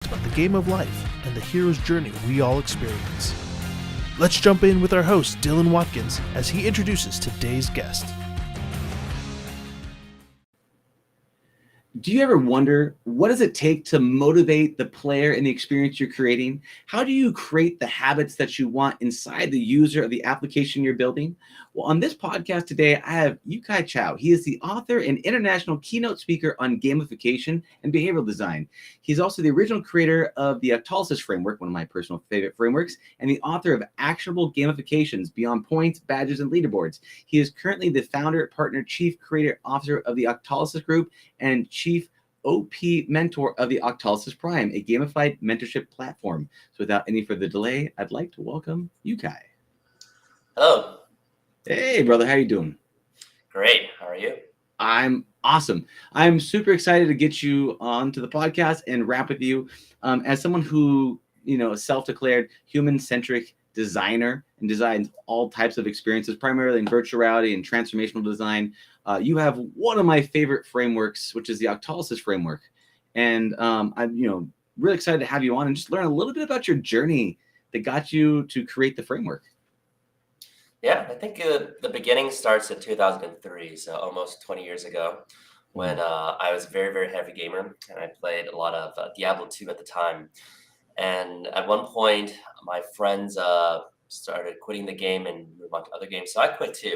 about the game of life and the hero's journey we all experience. Let's jump in with our host, Dylan Watkins, as he introduces today's guest. Do you ever wonder, what does it take to motivate the player in the experience you're creating? How do you create the habits that you want inside the user of the application you're building? Well, on this podcast today, I have Yukais Chou. He is the author and international keynote speaker on gamification and behavioral design. He's also the original creator of the Octalysis framework, one of my personal favorite frameworks, and the author of Actionable Gamifications, Beyond Points, Badges, and Leaderboards. He is currently the founder, partner, chief creative officer of the Octalysis Group and chief OP mentor of the Octalysis Prime, a gamified mentorship platform. So without any further delay, I'd like to welcome Yukais. Hello. Hey, brother. How you doing? Great. How are you? I'm awesome. I'm super excited to get you onto the podcast and wrap with you. As someone who, a self-declared human-centric designer and designs all types of experiences, primarily in virtual reality and transformational design, you have one of my favorite frameworks, which is the Octalysis framework. And I'm, really excited to have you on and just learn a little bit about your journey that got you to create the framework. Yeah, I think the beginning starts in 2003, so almost 20 years ago, when I was a very, very heavy gamer, and I played a lot of Diablo 2 at the time. And at one point, my friends started quitting the game and moved on to other games, so I quit too.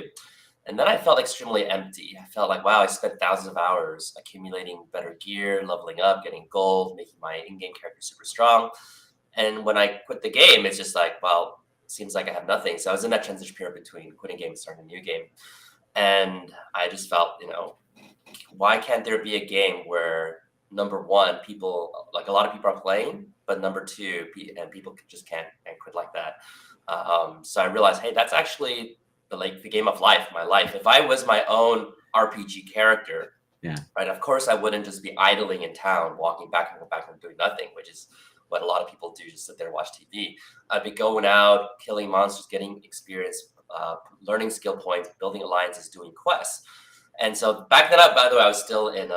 And then I felt extremely empty. I felt like, wow, I spent thousands of hours accumulating better gear, leveling up, getting gold, making my in-game character super strong. And when I quit the game, it's just like, well, seems like I have nothing. So I was in that transition period between quitting game and starting a new game. And I just felt, why can't there be a game where, number one, people, like a lot of people are playing, but number two, and people just can't quit like that. So I realized, hey, that's actually the game of life, my life. If I was my own RPG character, right, of course I wouldn't just be idling in town, walking back and back and doing nothing, which is what a lot of people do, just sit there and watch TV. I'd be going out, killing monsters, getting experience, learning skill points, building alliances, doing quests. And so back then, by the way, I was still in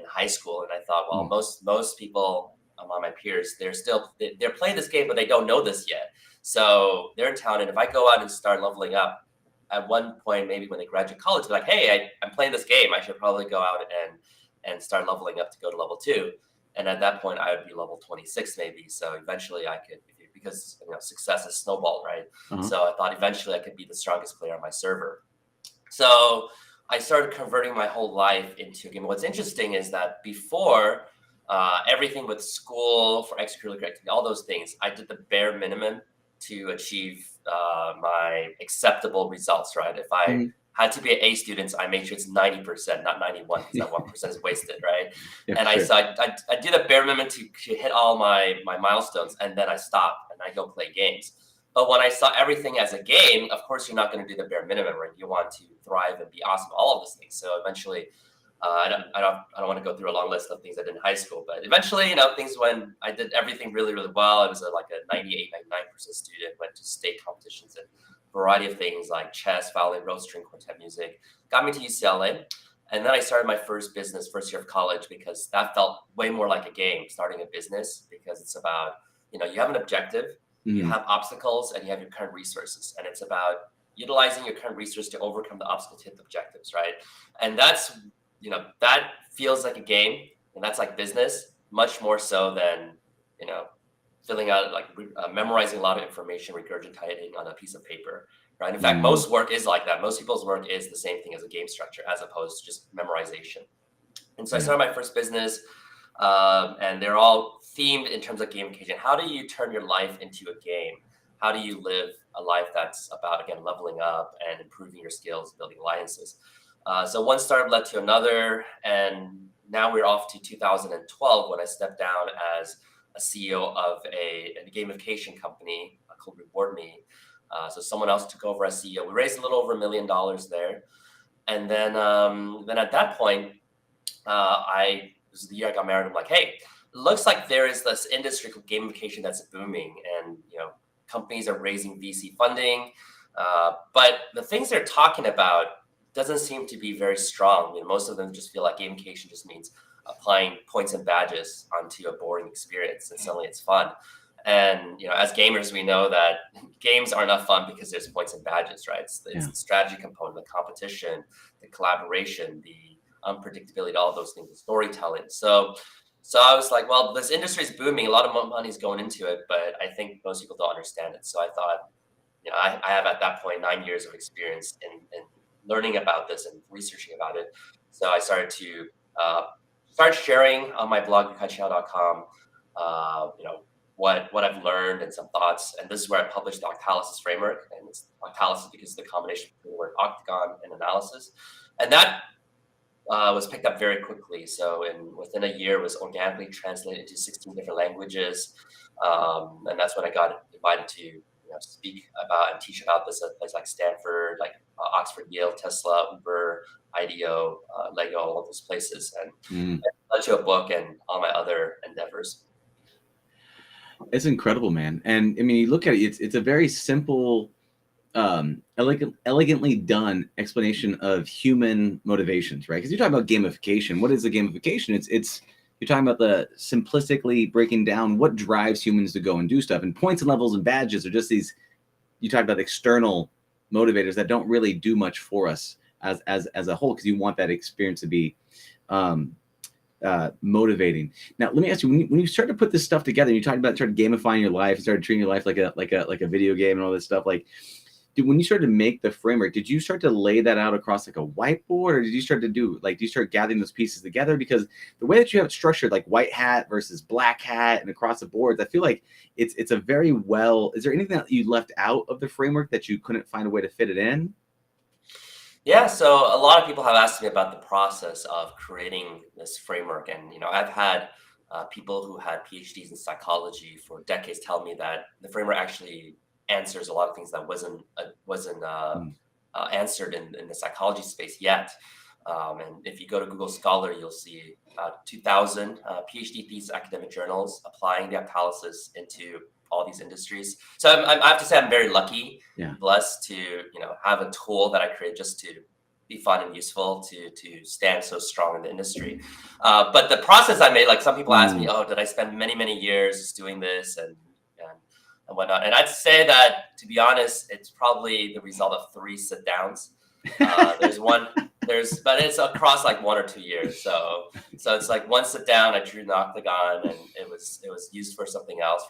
high school, and I thought, well, most people among my peers, they're playing this game, but they don't know this yet. So they're in town, and if I go out and start leveling up, at one point, maybe when they graduate college, they're like, hey, I'm playing this game. I should probably go out and start leveling up to go to level 2. And at that point, I would be level 26 maybe. So eventually I could, because success is snowballed, right? So I thought eventually I could be the strongest player on my server. So I started converting my whole life into a game. What's interesting is that before everything with school, for extracurricular activity, all those things, I did the bare minimum to achieve my acceptable results, right? If I had to be an A student, I made sure it's 90%, not 91, because that 1% is wasted, right? Yeah, and sure. I did a bare minimum to hit all my milestones, and then I stop and I go play games. But when I saw everything as a game, of course, you're not going to do the bare minimum, right? You want to thrive and be awesome, all of these things. So eventually, I don't want to go through a long list of things I did in high school, but eventually, things when I did everything really, really well. I was like a 98, 99% student, went to state competitions and variety of things like chess, violin, rose string, quartet music, got me to UCLA. And then I started my first business, first year of college, because that felt way more like a game, starting a business, because it's about, you have an objective, you have obstacles, and you have your current resources. And it's about utilizing your current resources to overcome the obstacles to hit the objectives, right? And that's, that feels like a game, and that's like business, much more so than, filling out, memorizing a lot of information, regurgitating on a piece of paper, right? In fact, most work is like that. Most people's work is the same thing as a game structure, as opposed to just memorization. And so I started my first business, and they're all themed in terms of gamification. How do you turn your life into a game? How do you live a life that's about, again, leveling up and improving your skills, building alliances? So one startup led to another, and now we're off to 2012 when I stepped down as a CEO of a gamification company called Reward Me. So someone else took over as CEO. We raised a little over $1 million there. And then at that point, this is the year I got married. I'm like, hey, it looks like there is this industry called gamification that's booming, and companies are raising VC funding, but the things they're talking about doesn't seem to be very strong. Most of them just feel like gamification just means applying points and badges onto a boring experience, and suddenly it's fun. And as gamers, we know that games are not fun because there's points and badges, right? It's the strategy component, the competition, the collaboration, the unpredictability, all those things, the storytelling. So I was like, well, this industry is booming, a lot of money is going into it, but I think most people don't understand it. So I thought, I have at that point 9 years of experience in learning about this and researching about it. So I started to start sharing on my blog, yukaisjourney.com, what I've learned and some thoughts. And this is where I published the Octalysis framework. And it's Octalysis because it's the combination between the word octagon and analysis. And that was picked up very quickly. So within a year, it was organically translated into 16 different languages. And that's when I got invited to speak about and teach about this at places like Stanford, like Oxford, Yale, Tesla, Uber, IDEO, Lego, all of those places. And it led to a book and all my other endeavors. It's incredible, man. And I mean, you look at it, it's a very simple, elegantly done explanation of human motivations, right? Because you're talking about gamification. What is the gamification? It's you're talking about the simplistically breaking down what drives humans to go and do stuff. And points and levels and badges are just these, you talk about external motivators that don't really do much for us as a whole, because you want that experience to be motivating. Now, let me ask you, when you start to put this stuff together, and you started gamifying your life, and started treating your life like a video game and all this stuff, like, when you started to make the framework, did you start to lay that out across like a whiteboard, or did you start gathering those pieces together? Because the way that you have it structured, like white hat versus black hat and across the boards, I feel like it's a very well. Is there anything that you left out of the framework that you couldn't find a way to fit it in? Yeah, so a lot of people have asked me about the process of creating this framework. And, I've had people who had PhDs in psychology for decades tell me that the framework actually answers a lot of things that wasn't answered in the psychology space yet. And if you go to Google Scholar, you'll see about 2,000 PhD thesis academic journals applying the Octalysis into all these industries. So I have to say I'm very lucky, blessed to have a tool that I created just to be fun and useful to stand so strong in the industry. But the process I made, like some people ask me, oh, did I spend many years doing this and whatnot? And I'd say that, to be honest, it's probably the result of 3 sit downs. But it's across like 1 or 2 years. So it's like one sit down, I drew an octagon, and it was used for something else,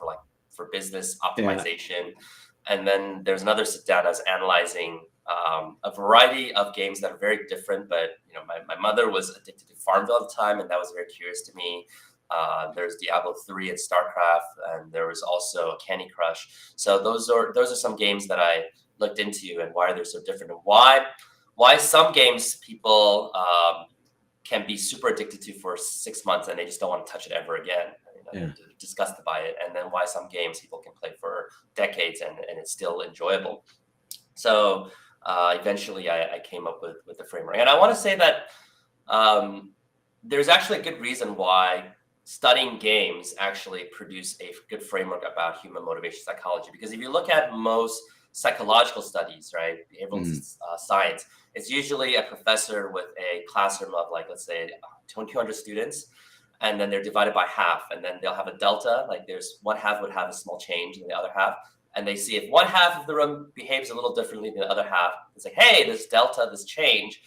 for business optimization. And then there's another sit down. I was analyzing a variety of games that are very different, but my mother was addicted to Farmville at the time, and that was very curious to me. There's Diablo 3 and StarCraft, and there was also Candy Crush. So those are some games that I looked into, and why they're so different, and why some games people can be super addicted to for 6 months and they just don't want to touch it ever again. They're disgusted by it, and then why some games people can play for decades and it's still enjoyable. So eventually I came up with the framework, and I want to say that there's actually a good reason why studying games actually produce a good framework about human motivation psychology. Because if you look at most psychological studies, right, behavioral science, it's usually a professor with a classroom of, like, let's say 200 students, and then they're divided by half, and then they'll have a delta, like there's one half would have a small change in the other half, and they see if one half of the room behaves a little differently than the other half, it's like, hey, this delta, this change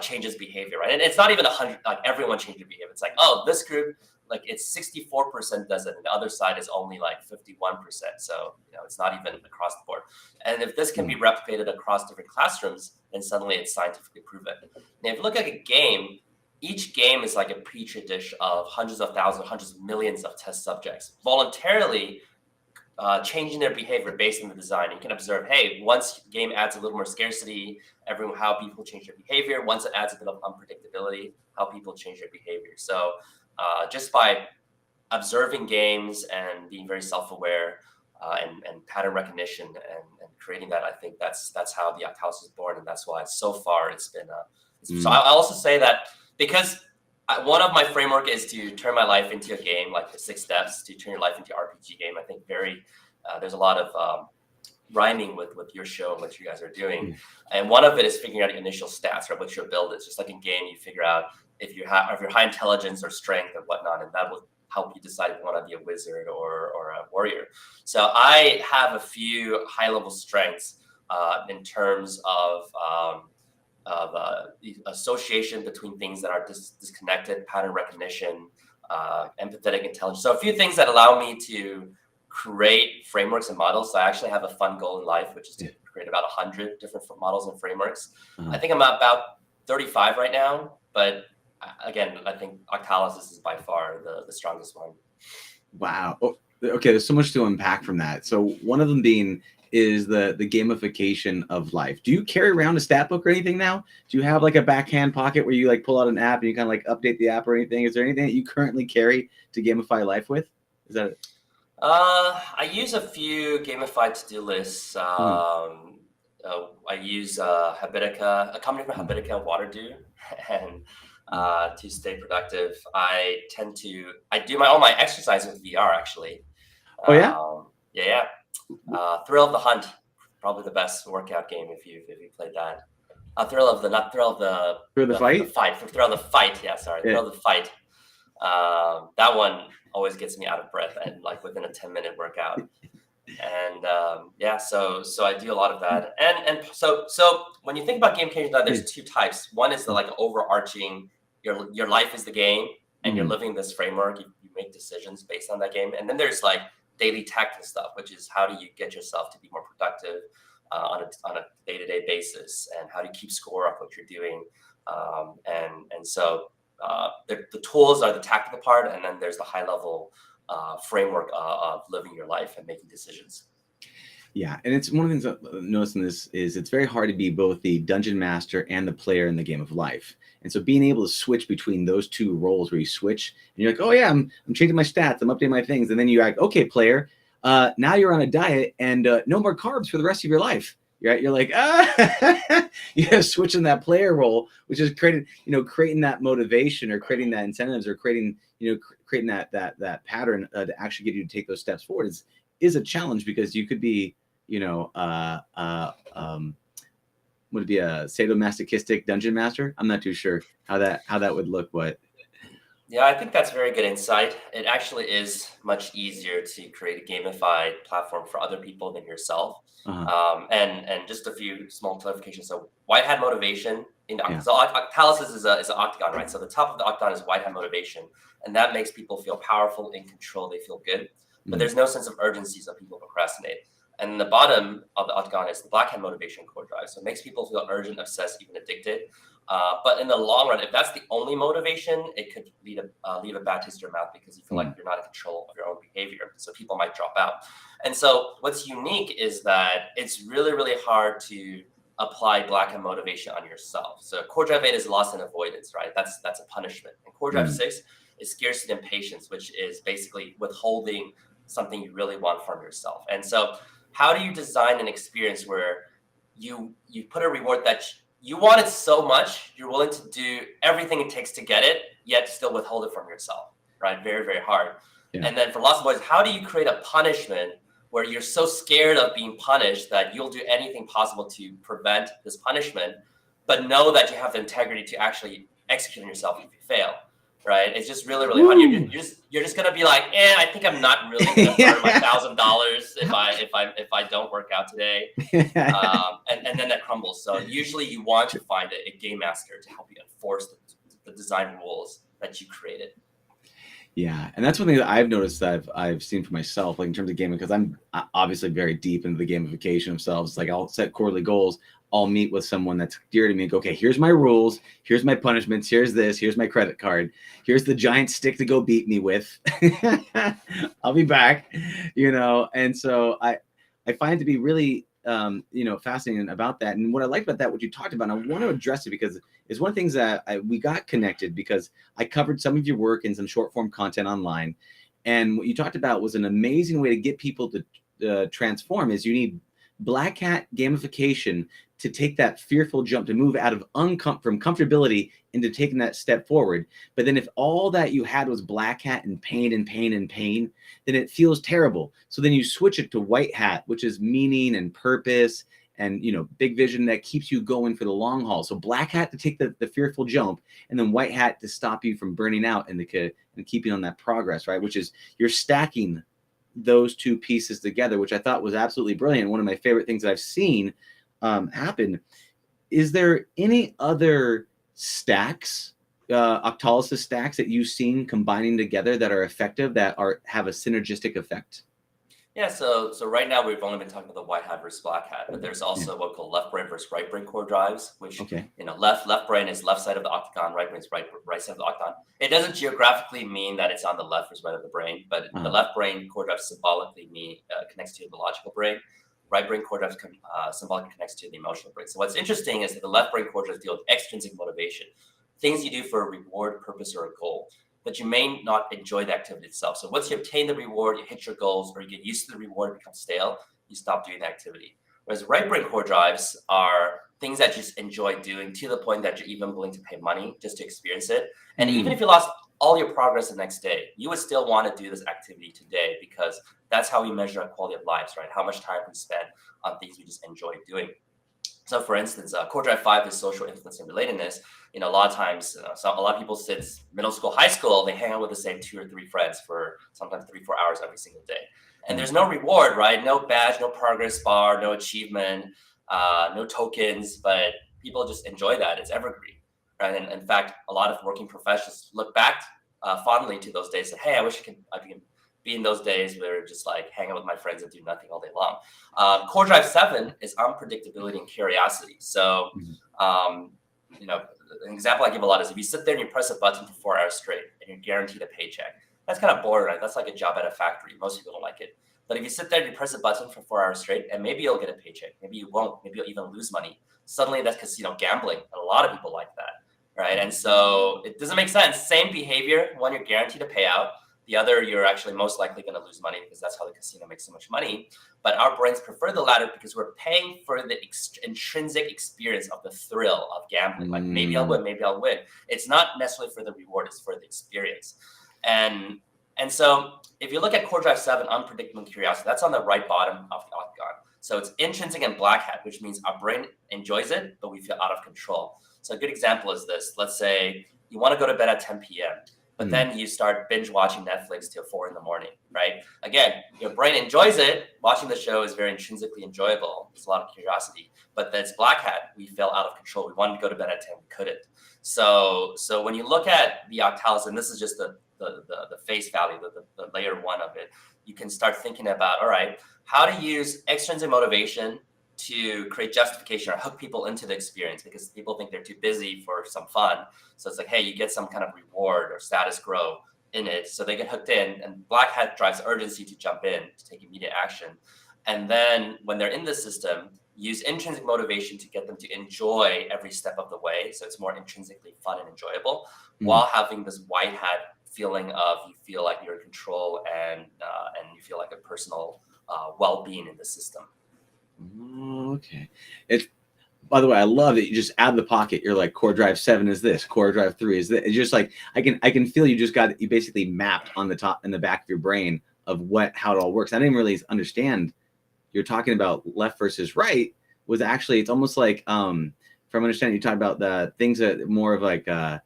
changes behavior, right? And it's not even 100, like everyone changes behavior. It's like, oh, this group, like it's 64% does it, and the other side is only like 51%. So it's not even across the board. And if this can be replicated across different classrooms, then suddenly it's scientifically proven. Now, if you look at a game, each game is like a petri dish of hundreds of thousands, hundreds of millions of test subjects voluntarily changing their behavior based on the design. You can observe, hey, once game adds a little more scarcity, how people change their behavior. Once it adds a bit of unpredictability, how people change their behavior. So just by observing games and being very self-aware and pattern recognition and creating that, I think that's how the Octalysis is born, and that's why so far it's been. So I also say that because one of my framework is to turn my life into a game, like the 6 steps to turn your life into an RPG game. I think there's a lot of rhyming with your show and what you guys are doing. And one of it is figuring out the initial stats, right? What your build is. Just like in game, you figure out if you're high intelligence or strength or whatnot, and that will help you decide if you want to be a wizard or a warrior. So I have a few high-level strengths in terms of the association between things that are disconnected, pattern recognition, empathetic intelligence. So a few things that allow me to create frameworks and models. So I actually have a fun goal in life, which is to create about 100 different models and frameworks. I think I'm about 35 right now, but again, I think Octalysis is by far the strongest one. Wow. Oh, okay, there's so much to unpack from that. So one of them being is the gamification of life. Do you carry around a stat book or anything now? Do you have like a backhand pocket where you like pull out an app and you kind of like update the app or anything? Is there anything that you currently carry to gamify life with? Is that it? I use a few gamified to-do lists. I use Habitica, a company from Habitica and Waterdew, and to stay productive. I do all my exercise with VR actually. Oh yeah? Yeah. Thrill of the Hunt, probably the best workout game if you played that. Thrill of the Fight. Thrill of the Fight. Yeah, sorry. Yeah. Thrill of the Fight. That one always gets me out of breath and like within a 10-minute workout. And so I do a lot of that. And so when you think about gamification, there's two types. One is the like overarching, your life is the game and you're living this framework. You make decisions based on that game. And then there's like daily tactical stuff, which is how do you get yourself to be more productive on a day-to-day basis, and how do you keep score of what you're doing. So the tools are the tactical part, and then there's the high-level framework of living your life and making decisions. Yeah, and it's one of the things I've noticed in this is it's very hard to be both the dungeon master and the player in the game of life. And so being able to switch between those two roles where you switch and you're like, oh yeah, I'm changing my stats, I'm updating my things. And then you act, okay, player, now you're on a diet and no more carbs for the rest of your life. You're like, you're switching that player role, which is creating that motivation or creating that incentives or creating that pattern to actually get you to take those steps forward is a challenge, because you could be, would it be a sadomasochistic dungeon master? I'm not too sure how that would look, but yeah, I think that's very good insight. It actually is much easier to create a gamified platform for other people than yourself. And just a few small clarifications. So white hat motivation so Octalysis is an octagon, right? So the top of the octagon is white hat motivation, and that makes people feel powerful, in control. They feel good, but there's no sense of urgency, so people procrastinate. And the bottom of the octagon is the black hat motivation core drive. So it makes people feel urgent, obsessed, even addicted. But in the long run, if that's the only motivation, it could leave a bad taste in your mouth, because you feel like you're not in control of your own behavior. So people might drop out. And so what's unique is that it's really, really hard to apply black hat motivation on yourself. So core drive 8 is loss and avoidance, right? That's a punishment. And core drive 6 is scarcity and patience, which is basically withholding something you really want from yourself. And so how do you design an experience where you put a reward that you want it so much, you're willing to do everything it takes to get it, yet still withhold it from yourself, right? Very, very hard. Yeah. And then for lots of boys, how do you create a punishment where you're so scared of being punished that you'll do anything possible to prevent this punishment, but know that you have the integrity to actually execute on yourself if you fail, right? It's just really, really hard. You're just gonna be like, I think I'm not really gonna burn my $1,000 if I don't work out today, and then that crumbles. So usually you want to find a game master to help you enforce the design rules that you created. Yeah, and that's one thing that I've noticed that I've seen for myself, like in terms of gaming, because I'm obviously very deep into the gamification themselves. Like I'll set quarterly goals. I'll meet with someone that's dear to me and go, okay, here's my rules, here's my punishments, here's my credit card, here's the giant stick to go beat me with. I'll be back, And so I find it to be really, fascinating about that. And what I like about that, what you talked about, and I want to address it because it's one of the things that we got connected because I covered some of your work in some short form content online. And what you talked about was an amazing way to get people to transform is you need black hat gamification to take that fearful jump, to move out of from comfortability into taking that step forward. But then if all that you had was black hat and pain and pain and pain, then it feels terrible. So then you switch it to white hat, which is meaning and purpose and big vision that keeps you going for the long haul. So black hat to take the fearful jump, and then white hat to stop you from burning out and keeping on that progress, right? Which is you're stacking those two pieces together, which I thought was absolutely brilliant. One of my favorite things that I've seen happen. Is there any other stacks, Octalysis stacks that you've seen combining together that are effective, that have a synergistic effect? Yeah, so right now we've only been talking about the white hat versus black hat, but there's also what we call left brain versus right brain core drives, which left brain is left side of the octagon, right brain is right side of the octagon. It doesn't geographically mean that it's on the left versus right of the brain, but the left brain core drive symbolically connects to the logical brain. Right brain core drive symbolically connects to the emotional brain. So what's interesting is that the left brain core drives deal with extrinsic motivation, things you do for a reward, purpose, or a goal, but you may not enjoy the activity itself. So once you obtain the reward, you hit your goals, or you get used to the reward, it becomes stale, you stop doing the activity. Whereas right brain core drives are things that you just enjoy doing to the point that you're even willing to pay money just to experience it. And even if you lost all your progress the next day, you would still want to do this activity today, because that's how we measure our quality of lives, right? How much time we spend on things we just enjoy doing. So for instance, core drive 5 is social influence and relatedness. A lot of times, a lot of people since middle school, high school, they hang out with the same 2 or 3 friends for sometimes 3-4 hours every single day. And there's no reward, right? No badge, no progress bar, no achievement, no tokens, but people just enjoy that. It's evergreen, right? And in fact, a lot of working professionals look back fondly to those days and say, hey, I wish I could be in those days where just like hang out with my friends and do nothing all day long. Core drive 7 is unpredictability and curiosity. So, an example I give a lot is if you sit there and you press a button for 4 hours straight and you're guaranteed a paycheck, that's kind of boring, right? That's like a job at a factory. Most people don't like it. But if you sit there and you press a button for 4 hours straight, and maybe you'll get a paycheck, maybe you won't, maybe you'll even lose money. Suddenly that's casino gambling. And a lot of people like that, right? And so it doesn't make sense. Same behavior, one you're guaranteed a payout. The other, you're actually most likely going to lose money because that's how the casino makes so much money. But our brains prefer the latter because we're paying for the intrinsic experience of the thrill of gambling. Like maybe I'll win, maybe I'll win. It's not necessarily for the reward, it's for the experience. And so if you look at core drive 7, unpredictable and curiosity, that's on the right bottom of the octagon. So it's intrinsic and black hat, which means our brain enjoys it, but we feel out of control. So a good example is this. Let's say you want to go to bed at 10 p.m., but then you start binge watching Netflix till 4 a.m, right? Again, your brain enjoys it. Watching the show is very intrinsically enjoyable. There's a lot of curiosity, but that's black hat. We fell out of control. We wanted to go to bed at 10, we couldn't. So when you look at the Octalysis, and this is just the face value, the layer 1 of it, you can start thinking about, all right, how to use extrinsic motivation to create justification or hook people into the experience, because people think they're too busy for some fun. So it's like, hey, you get some kind of reward or status grow in it, so they get hooked in. And black hat drives urgency to jump in, to take immediate action. And then when they're in the system, use intrinsic motivation to get them to enjoy every step of the way. So it's more intrinsically fun and enjoyable, while having this white hat feeling of you feel like you're in control and you feel like a personal well-being in the system. Okay. It's, by the way, I love that you just add the pocket. You're like, core drive 7 is this, core drive 3 is this. It's just like, I can feel you basically mapped on the top and the back of your brain of how it all works. I didn't really understand. You're talking about left versus right was actually, it's almost like, from understanding, you talk about the things that more of like, I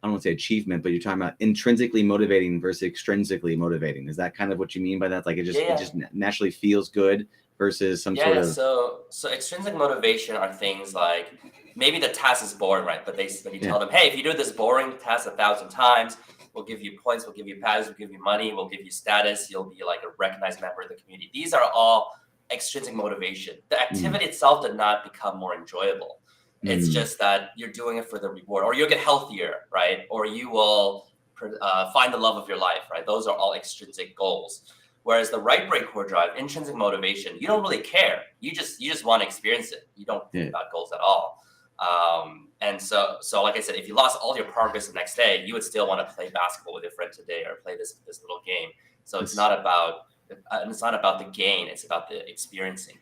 don't want to say achievement, but you're talking about intrinsically motivating versus extrinsically motivating. Is that kind of what you mean by that? Like it just naturally feels good versus some sort of. So extrinsic motivation are things like maybe the task is boring, right? But when you tell them, hey, if you do this boring task 1,000 times, we'll give you points, we'll give you badges, we'll give you money, we'll give you status, you'll be like a recognized member of the community. These are all extrinsic motivation. The activity itself did not become more enjoyable. It's just that you're doing it for the reward, or you'll get healthier, right? Or you will find the love of your life, right? Those are all extrinsic goals. Whereas the right brain core drive, intrinsic motivation, you don't really care. You just want to experience it. You don't think about goals at all. And so like I said, if you lost all your progress the next day, you would still want to play basketball with your friend today or play this little game. So it's not about the gain. It's about the experiencing.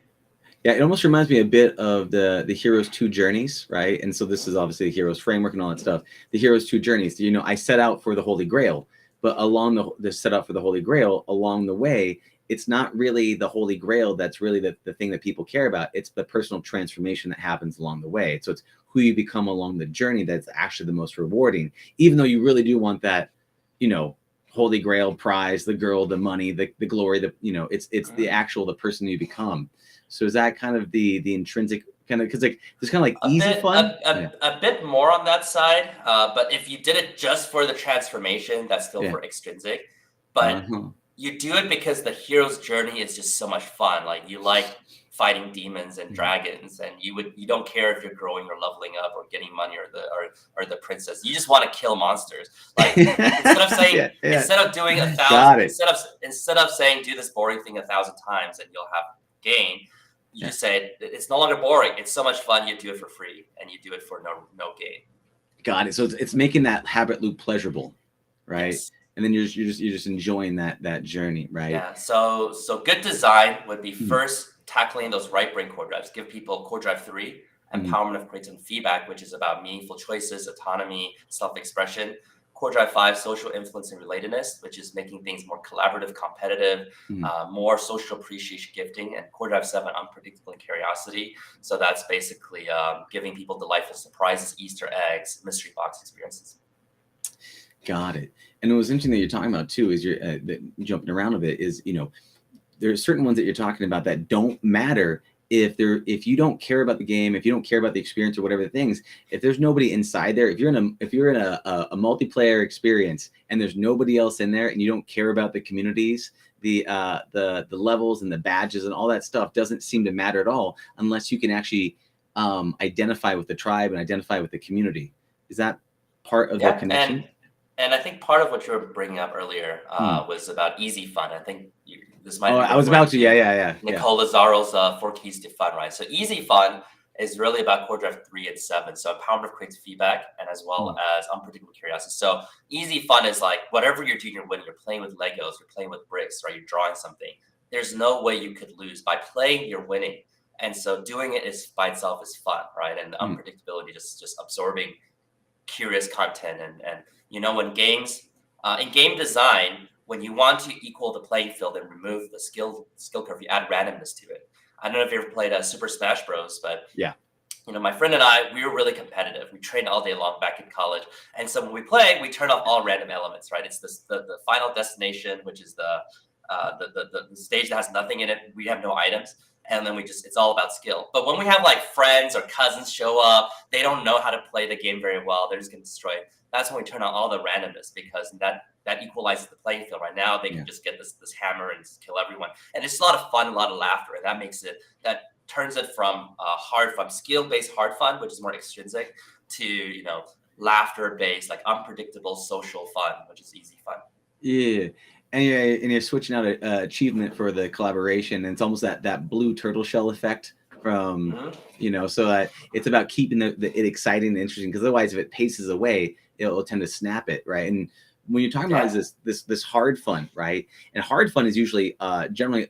Yeah, it almost reminds me a bit of the hero's 2 journeys, right? And so this is obviously the hero's framework and all that stuff. The hero's 2 journeys. I set out for the Holy Grail, but along the set out for the Holy Grail, along the way, it's not really the holy grail that's really the thing that people care about. It's the personal transformation that happens along the way. So it's who you become along the journey that's actually the most rewarding, even though you really do want that, holy grail prize, the girl, the money, the glory, it's the actual, the person you become. So is that kind of the intrinsic kind of, because like there's kind of like easy fun? A bit more on that side, but if you did it just for the transformation, that's still for extrinsic. But you do it because the hero's journey is just so much fun. Like you like fighting demons and dragons, and you don't care if you're growing or leveling up or getting money or the princess. You just want to kill monsters. Like instead of saying instead of doing 1,000, instead of saying do this boring thing 1,000 times and you'll have gain, you just say it's no longer boring. It's so much fun. You do it for free and you do it for no gain. Got it. So it's making that habit loop pleasurable, right? Yes. And then you're just enjoying that journey, right? Yeah. So good design would be first tackling those right brain core drives. Give people core drive 3, empowerment of creativity and feedback, which is about meaningful choices, autonomy, self-expression. Core drive 5, social influence and relatedness, which is making things more collaborative, competitive, more social appreciation, gifting. And core drive 7, unpredictable and curiosity. So that's basically giving people delightful surprises, Easter eggs, mystery box experiences. Got it. And it was interesting that you're talking about too, is you're jumping around a bit, is, there are certain ones that you're talking about that don't matter if you don't care about the game, if you don't care about the experience or whatever the things. If there's nobody inside there, if you're in a multiplayer experience and there's nobody else in there, and you don't care about the communities, the levels and the badges and all that stuff doesn't seem to matter at all unless you can actually identify with the tribe and identify with the community. Is that part of the connection? And I think part of what you were bringing up earlier was about easy fun. I think this might be I was about to, yeah. Nicole Lazzaro's 4 keys to fun, right? So easy fun is really about core drive 3 and 7. So empowerment of creative feedback, and as well as unpredictable curiosity. So easy fun is like whatever you're doing, you're winning. You're playing with Legos, you're playing with bricks, right? You're drawing something. There's no way you could lose. By playing, you're winning. And so doing it is by itself is fun, right? And the unpredictability, just absorbing curious content and when games in game design, when you want to equal the playing field and remove the skill curve, you add randomness to it. I don't know if you ever played Super Smash Bros, but my friend and I, we were really competitive. We trained all day long back in college, and so when we play, we turn off all random elements. Right? It's the final destination, which is the stage that has nothing in it. We have no items. And then it's all about skill. But when we have like friends or cousins show up, they don't know how to play the game very well. They're just going to destroy it. That's when we turn on all the randomness, because that equalizes the playing field. Right now, they can just get this hammer and just kill everyone. And it's a lot of fun, a lot of laughter. And that turns it from hard fun, skill-based hard fun, which is more extrinsic, to, laughter-based, like unpredictable social fun, which is easy fun. Yeah. And you're switching out an achievement for the collaboration, and it's almost that blue turtle shell effect from, so that it's about keeping it exciting and interesting, because otherwise if it paces away, it'll tend to snap it, right? And when you're talking about this hard fun, right? And hard fun is usually generally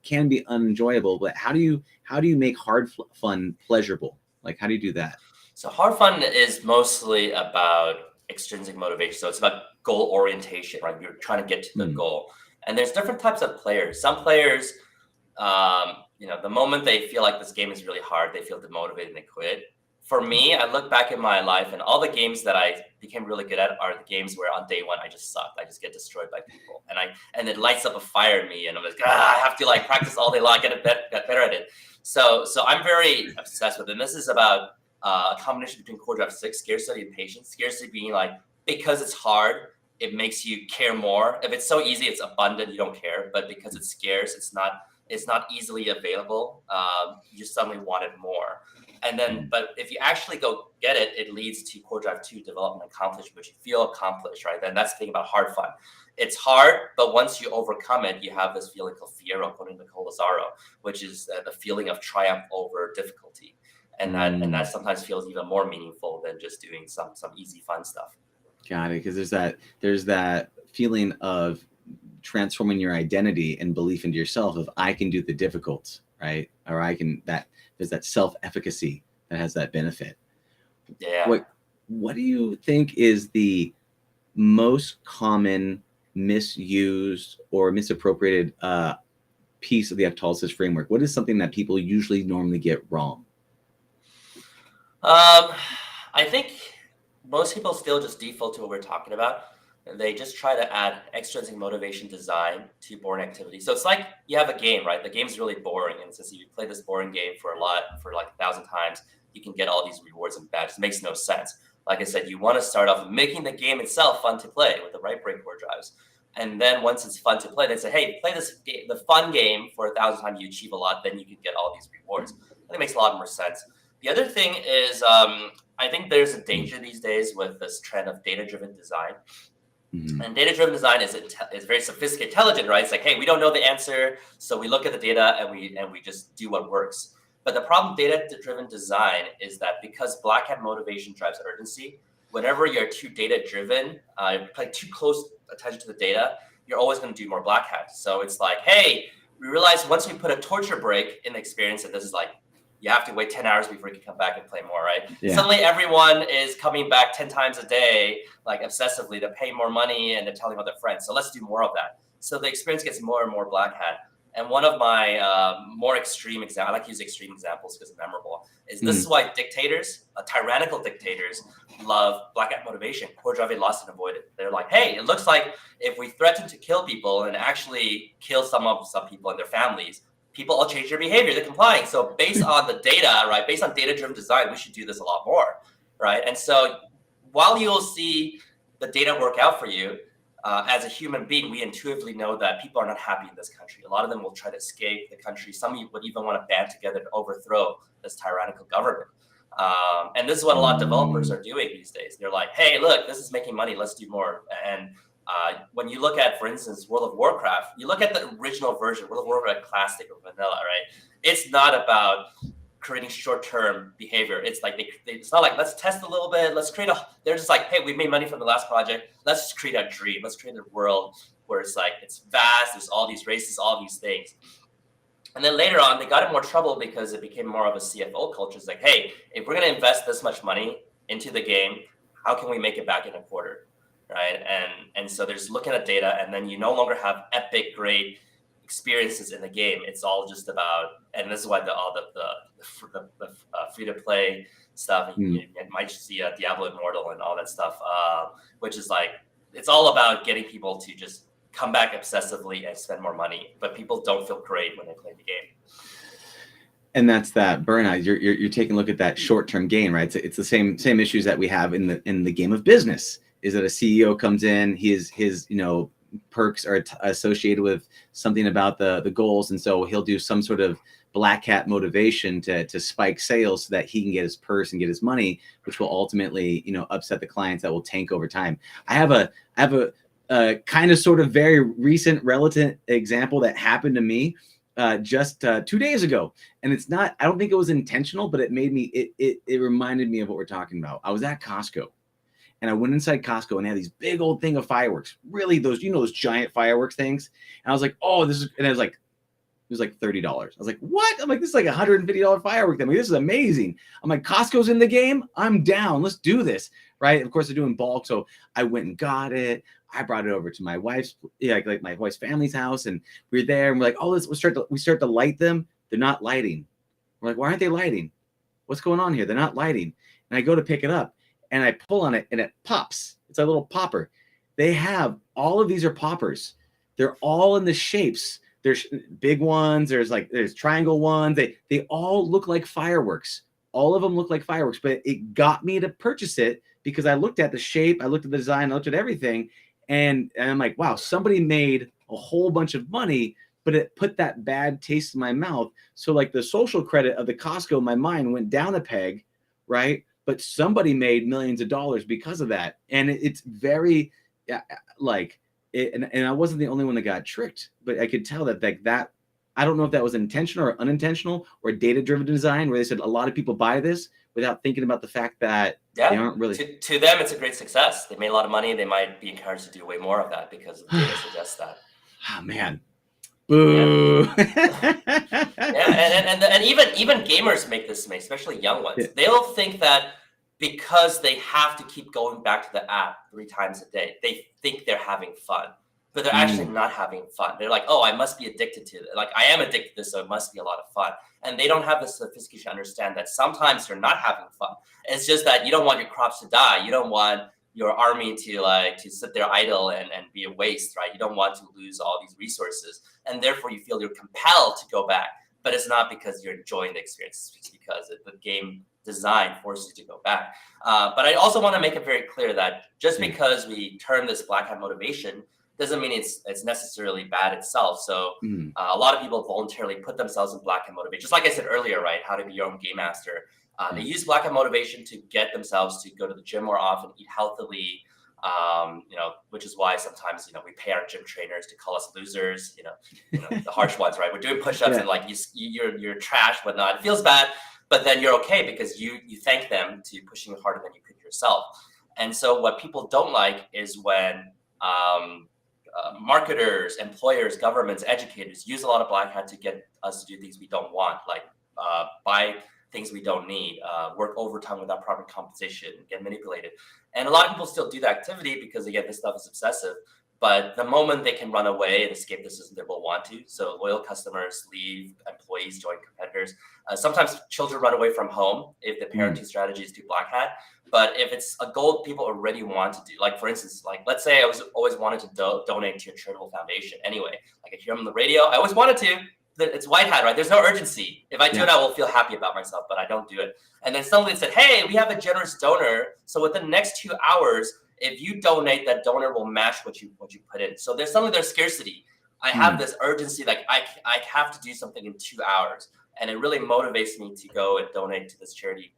can be unenjoyable, but how do you make hard fun pleasurable? Like, how do you do that? So hard fun is mostly about extrinsic motivation. So it's about goal orientation, right? You're trying to get to the goal. And there's different types of players. Some players, the moment they feel like this game is really hard, they feel demotivated and they quit. For me, I look back in my life, and all the games that I became really good at are the games where on day one I just sucked. I just get destroyed by people, and it lights up a fire in me, and I'm like, I have to practice all day long, get better at it. So I'm very obsessed with it. And this is about a combination between core drive 6, scarcity and patience. Scarcity being because it's hard, it makes you care more. If it's so easy, it's abundant, you don't care. But because it's scarce, it's not easily available. You suddenly want it more. And then, but if you actually go get it, it leads to core drive 2, development accomplishment, which you feel accomplished, right? Then that's the thing about hard fun. It's hard, but once you overcome it, you have this feeling called fiero, according to Nicole Lazzaro, which is the feeling of triumph over difficulty. And that sometimes feels even more meaningful than just doing some easy fun stuff. Got it. Because there's that feeling of transforming your identity and belief into yourself of I can do the difficult, right? Or there's that self-efficacy that has that benefit. Yeah. What do you think is the most common misused or misappropriated piece of the Octalysis framework? What is something that people usually normally get wrong? I think most people still just default to what we're talking about. They just try to add extrinsic motivation design to boring activities. So it's like you have a game, right? The game's really boring. And since you play this boring game for like 1,000 times, you can get all these rewards and badges. It makes no sense. Like I said, you want to start off making the game itself fun to play with the right breakpoint drives. And then once it's fun to play, they say, hey, play this game, the fun game for 1,000 times, you achieve a lot, then you can get all these rewards. I think it makes a lot more sense. The other thing is, I think there's a danger these days with this trend of data-driven design. Mm-hmm. And data-driven design is very sophisticated, intelligent, right? It's like, hey, we don't know the answer, so we look at the data and we just do what works. But the problem with data-driven design is that because black hat motivation drives urgency, whenever you're too data-driven, pay too close attention to the data, you're always going to do more black hats. So it's like, hey, we realize once we put a torture break in the experience, that this is like, you have to wait 10 hours before you can come back and play more, right? Yeah. Suddenly everyone is coming back 10 times a day, like obsessively, to pay more money, and they're telling all their friends. So let's do more of that. So the experience gets more and more black hat. And one of my more extreme examples, I like to use extreme examples because they're memorable, is this is why dictators, tyrannical dictators, love black hat motivation, core drive lost and avoided. They're like, hey, it looks like if we threaten to kill people and actually kill some people and their families, people all change their behavior, they're complying. So based on the data, right, based on data-driven design, we should do this a lot more, right? And so while you'll see the data work out for you, as a human being, we intuitively know that people are not happy in this country. A lot of them will try to escape the country. Some would even want to band together to overthrow this tyrannical government. And this is what a lot of developers are doing these days. They're like, hey, look, this is making money. Let's do more. And when you look at, for instance, World of Warcraft, you look at the original version, World of Warcraft Classic or Vanilla, right? It's not about creating short-term behavior. It's like it's not like, let's test a little bit. Let's create they're just like, hey, we made money from the last project. Let's just create a dream. Let's create a world where it's like, it's vast. There's all these races, all these things. And then later on, they got in more trouble because it became more of a CFO culture. It's like, hey, if we're going to invest this much money into the game, how can we make it back in a quarter? Right. And so there's looking at data, and then you no longer have epic great experiences in the game. It's all just about, and this is why all the free to play stuff, you might see Diablo Immortal and all that stuff, which is like, it's all about getting people to just come back obsessively and spend more money, but people don't feel great when they play the game. And that's that burnout. You're taking a look at that short-term gain, right? It's the same issues that we have in the game of business. Is that a CEO comes in, his perks are associated with something about the goals, and so he'll do some sort of black hat motivation to spike sales so that he can get his purse and get his money, which will ultimately upset the clients that will tank over time. I have a kind of sort of very recent relative example that happened to me just 2 days ago, and it's not. I don't think it was intentional, but it made me. It reminded me of what we're talking about. I was at Costco. And I went inside Costco and they had these big old thing of fireworks, really those giant fireworks things. And I was like, oh, this is, and it was like $30. I was like, what? I'm like, this is like $150 firework thing. This is amazing. I'm like, Costco's in the game. I'm down. Let's do this. Right. Of course, they're doing bulk. So I went and got it. I brought it over to my wife's, like my wife's family's house. And we were there and we're like, oh, we start to light them. They're not lighting. We're like, why aren't they lighting? What's going on here? They're not lighting. And I go to pick it up. And I pull on it and it pops. It's a little popper. They have, all of these are poppers. They're all in the shapes. There's big ones. There's triangle ones. They all look like fireworks. All of them look like fireworks, but it got me to purchase it because I looked at the shape, I looked at the design, I looked at everything. And I'm like, wow, somebody made a whole bunch of money, but it put that bad taste in my mouth. So like the social credit of the Costco, my mind went down a peg, right? But somebody made millions of dollars because of that. And it's very and I wasn't the only one that got tricked, but I could tell that I don't know if that was intentional or unintentional or data-driven design, where they said a lot of people buy this without thinking about the fact that they aren't really. To them, it's a great success. They made a lot of money. They might be encouraged to do way more of that because the data suggests that. Oh, man. Boo. And even gamers make this mistake, especially young ones. Yeah. They'll think that because they have to keep going back to the app 3 times a day, they think they're having fun. but they're actually not having fun. They're like, oh, I must be addicted to it. Like, I am addicted to this, so it must be a lot of fun. And they don't have the sophistication to understand that sometimes you're not having fun. It's just that you don't want your crops to die. You don't want your army to sit there idle and be a waste, right? You don't want to lose all these resources. And therefore you feel you're compelled to go back. But it's not because you're enjoying the experience, it's because the game design forces you to go back. But I also want to make it very clear that just because we term this black hat motivation doesn't mean it's necessarily bad itself. So a lot of people voluntarily put themselves in black hat motivation. Just like I said earlier, right? How to be your own game master. They use black hat motivation to get themselves to go to the gym more often, eat healthily, which is why sometimes, we pay our gym trainers to call us losers, the harsh ones, right? We're doing push-ups and like you're trash, whatnot. It feels bad, but then you're okay because you thank them to pushing harder than you could yourself. And so what people don't like is when marketers, employers, governments, educators use a lot of black hat to get us to do things we don't want, like buy things we don't need, work overtime without proper compensation, get manipulated. And a lot of people still do the activity because, again, this stuff is obsessive. But the moment they can run away and escape the system, they will want to. So loyal customers leave, employees join competitors. Sometimes children run away from home if the parenting strategy is too black hat. But if it's a goal people already want to do, like, for instance, like, let's say I was always wanted to donate to a charitable foundation anyway. Like, I hear them on the radio. I always wanted to. It's white hat, right? There's no urgency. If I do it, I will feel happy about myself, but I don't do it. And then suddenly they said, hey, we have a generous donor. So within the next 2 hours, if you donate, that donor will match what you put in. So there's scarcity. I have this urgency, like I have to do something in 2 hours. And it really motivates me to go and donate to this charity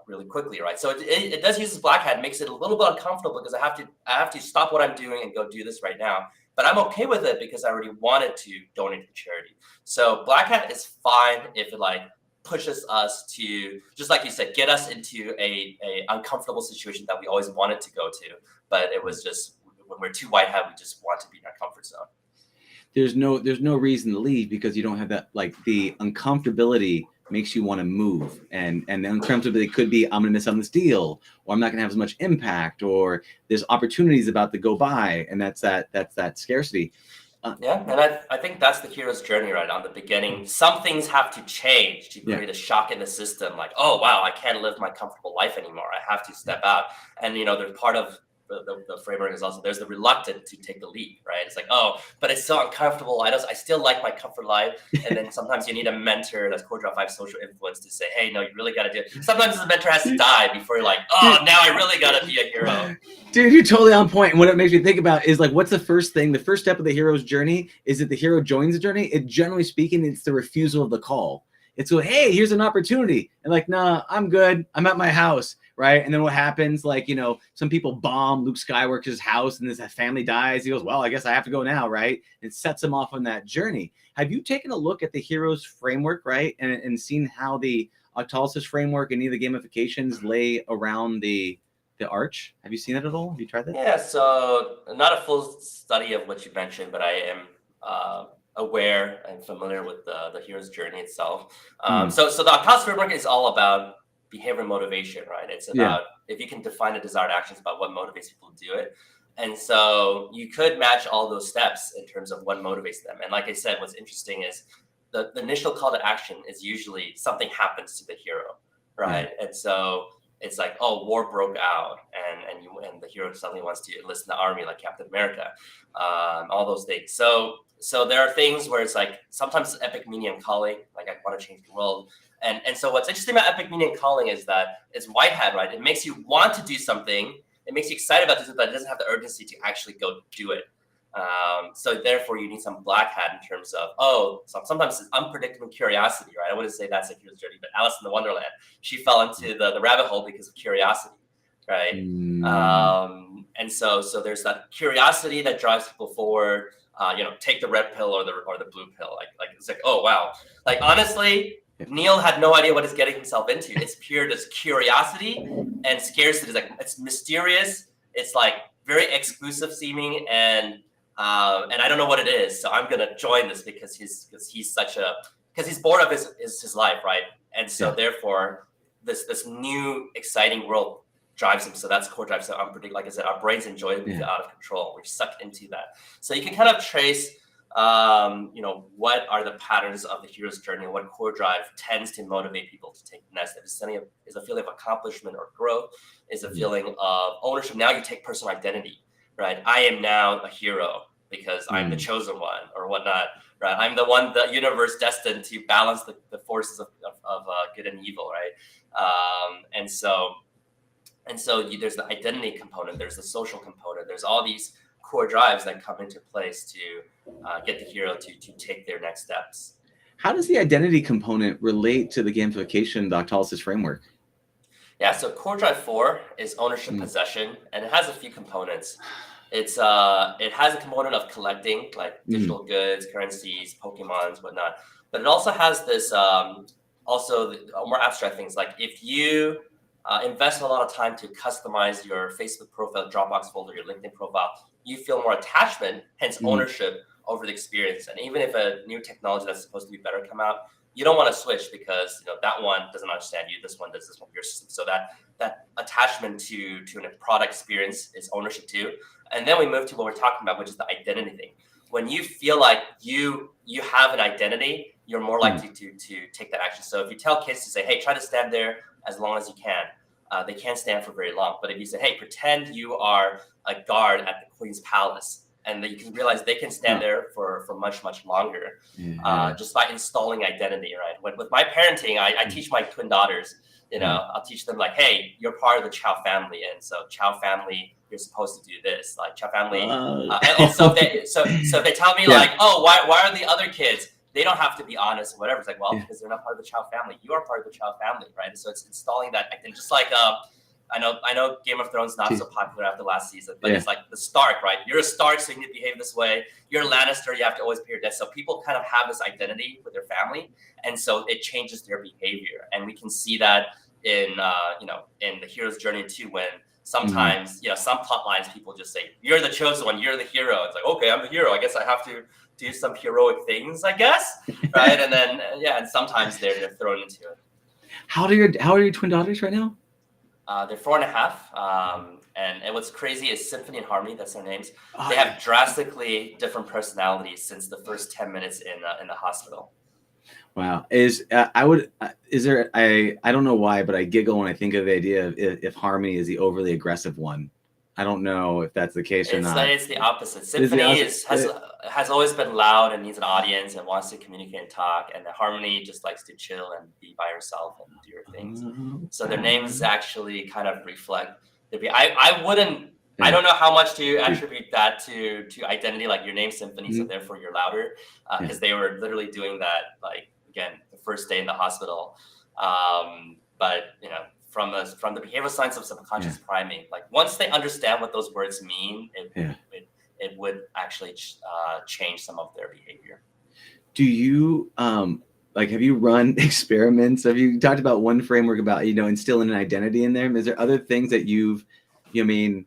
really quickly, right? So it does use this black hat, makes it a little bit uncomfortable because I have to stop what I'm doing and go do this right now. But I'm okay with it because I already wanted to donate to charity. So black hat is fine if it like pushes us to, just like you said, get us into a uncomfortable situation that we always wanted to go to. But it was just, when we're too white hat, we just want to be in our comfort zone. There's no reason to leave because you don't have that, like, the uncomfortability makes you want to move, and the uncomfortability could be, I'm gonna miss out on this deal, or I'm not gonna have as much impact, or there's opportunities about to go by, and that's that scarcity. And I think that's the hero's journey, right? On the beginning, some things have to change to create a shock in the system. Like, oh wow, I can't live my comfortable life anymore. I have to step out. And there's part of the framework is also there's the reluctant to take the leap, right? It's like, oh, but it's so uncomfortable. I still like my comfort life. And then sometimes you need a mentor that's core 5 social influence to say, hey, no, you really got to do it. Sometimes the mentor has to die before you're like, oh, now I really got to be a hero. Dude, you're totally on point. And what it makes me think about is, like, what's the first thing? The first step of the hero's journey is that the hero joins the journey. It, generally speaking, it's the refusal of the call. It's so, hey, here's an opportunity. And like, nah, I'm good. I'm at my house. Right. And then what happens? Like, some people bomb Luke Skywalker's house and his family dies. He goes, well, I guess I have to go now. Right. It sets him off on that journey. Have you taken a look at the hero's framework, right? And seen how the Octalysis framework and either gamifications lay around the arch? Have you seen it at all? Have you tried that? Yeah. So not a full study of what you mentioned, but I am aware and familiar with the hero's journey itself. So the Octalysis framework is all about behavior motivation, right? It's about if you can define the desired actions about what motivates people to do it. And so you could match all those steps in terms of what motivates them. And like I said, what's interesting is the initial call to action is usually something happens to the hero, right? And so it's like, oh, war broke out and the hero suddenly wants to enlist in the army like Captain America, all those things. So there are things where it's like sometimes it's epic meaning and calling, like I want to change the world. And so what's interesting about epic meaning and calling is that it's white hat, right? It makes you want to do something. It makes you excited about this, but it doesn't have the urgency to actually go do it. So therefore you need some black hat in terms of, sometimes it's unpredictable curiosity, right? I wouldn't say that's a hero's journey, but Alice in the Wonderland, she fell into the rabbit hole because of curiosity, right? And so there's that curiosity that drives people forward. Take the red pill or the blue pill. Like it's like, oh wow. Like honestly, Neil had no idea what he's getting himself into. It's pure just curiosity and scarcity. It's like it's mysterious. It's like very exclusive seeming, and I don't know what it is. So I'm gonna join this because he's bored of his life, right? And so therefore, this new exciting world drives them. So that's core drive. So unpredictable. Like I said, our brains enjoy it. We feel out of control. We're sucked into that. So you can kind of trace, what are the patterns of the hero's journey, and what core drive tends to motivate people to take the next step. Is a feeling of accomplishment or growth, is a feeling of ownership. Now you take personal identity, right? I am now a hero because I'm the chosen one or whatnot, right? I'm the one, the universe destined to balance the forces of good and evil, right? And so there's the identity component, there's the social component, there's all these core drives that come into place to get the hero to take their next steps. How does the identity component relate to the gamification, the Octalysis framework? Yeah, so core drive 4 is ownership possession, and it has a few components. It has a component of collecting, like digital goods, currencies, Pokemons, whatnot. But it also has this more abstract things, like if you invest a lot of time to customize your Facebook profile, Dropbox folder, your LinkedIn profile, you feel more attachment, hence ownership over the experience. And even if a new technology that's supposed to be better come out, you don't want to switch because that one doesn't understand you. This one does this one your system. So that attachment to a product experience is ownership too. And then we move to what we're talking about, which is the identity thing. When you feel like you have an identity, you're more likely to take that action. So if you tell kids to say, hey, try to stand there as long as you can, they can't stand for very long. But if you say, hey, pretend you are a guard at the Queen's Palace, and you can realize they can stand there for much, much longer, just by installing identity, right? With my parenting, I teach my twin daughters, I'll teach them like, hey, you're part of the Chou family. And so Chou family, you're supposed to do this, like Chou family. And so if they tell me like, oh, why are the other kids? They don't have to be honest or whatever. It's like, well, because they're not part of the Chou family. You are part of the Chou family, right? And so it's installing that identity, just like, I know Game of Thrones not so popular after last season, but it's like the Stark, right? You're a Stark, so you need to behave this way. You're a Lannister, you have to always pay your debts. So people kind of have this identity with their family, and so it changes their behavior. And we can see that in the hero's journey too, when sometimes some plot lines people just say, "You're the chosen one, you're the hero." It's like, okay, I'm the hero. I guess I have to do some heroic things, I guess, right? And then and sometimes they're thrown into it. How are your twin daughters right now? They're 4.5. And what's crazy is Symphony and Harmony, that's their names. They have drastically different personalities since the first 10 minutes in the hospital. Wow. I don't know why, but I giggle when I think of the idea of if Harmony is the overly aggressive one. I don't know if that's the case or not. It's the opposite. Symphony has always been loud and needs an audience and wants to communicate and talk, and the Harmony just likes to chill and be by herself and do her things. So their names actually kind of reflect. I don't know how much to attribute that to identity, like your name's Symphony, so therefore you're louder, because they were literally doing that, like, again, the first day in the hospital. But from the behavioral science of subconscious priming, like once they understand what those words mean, it would actually change some of their behavior. Do you have you run experiments? Have you talked about one framework about instilling an identity in there? Is there other things that you've been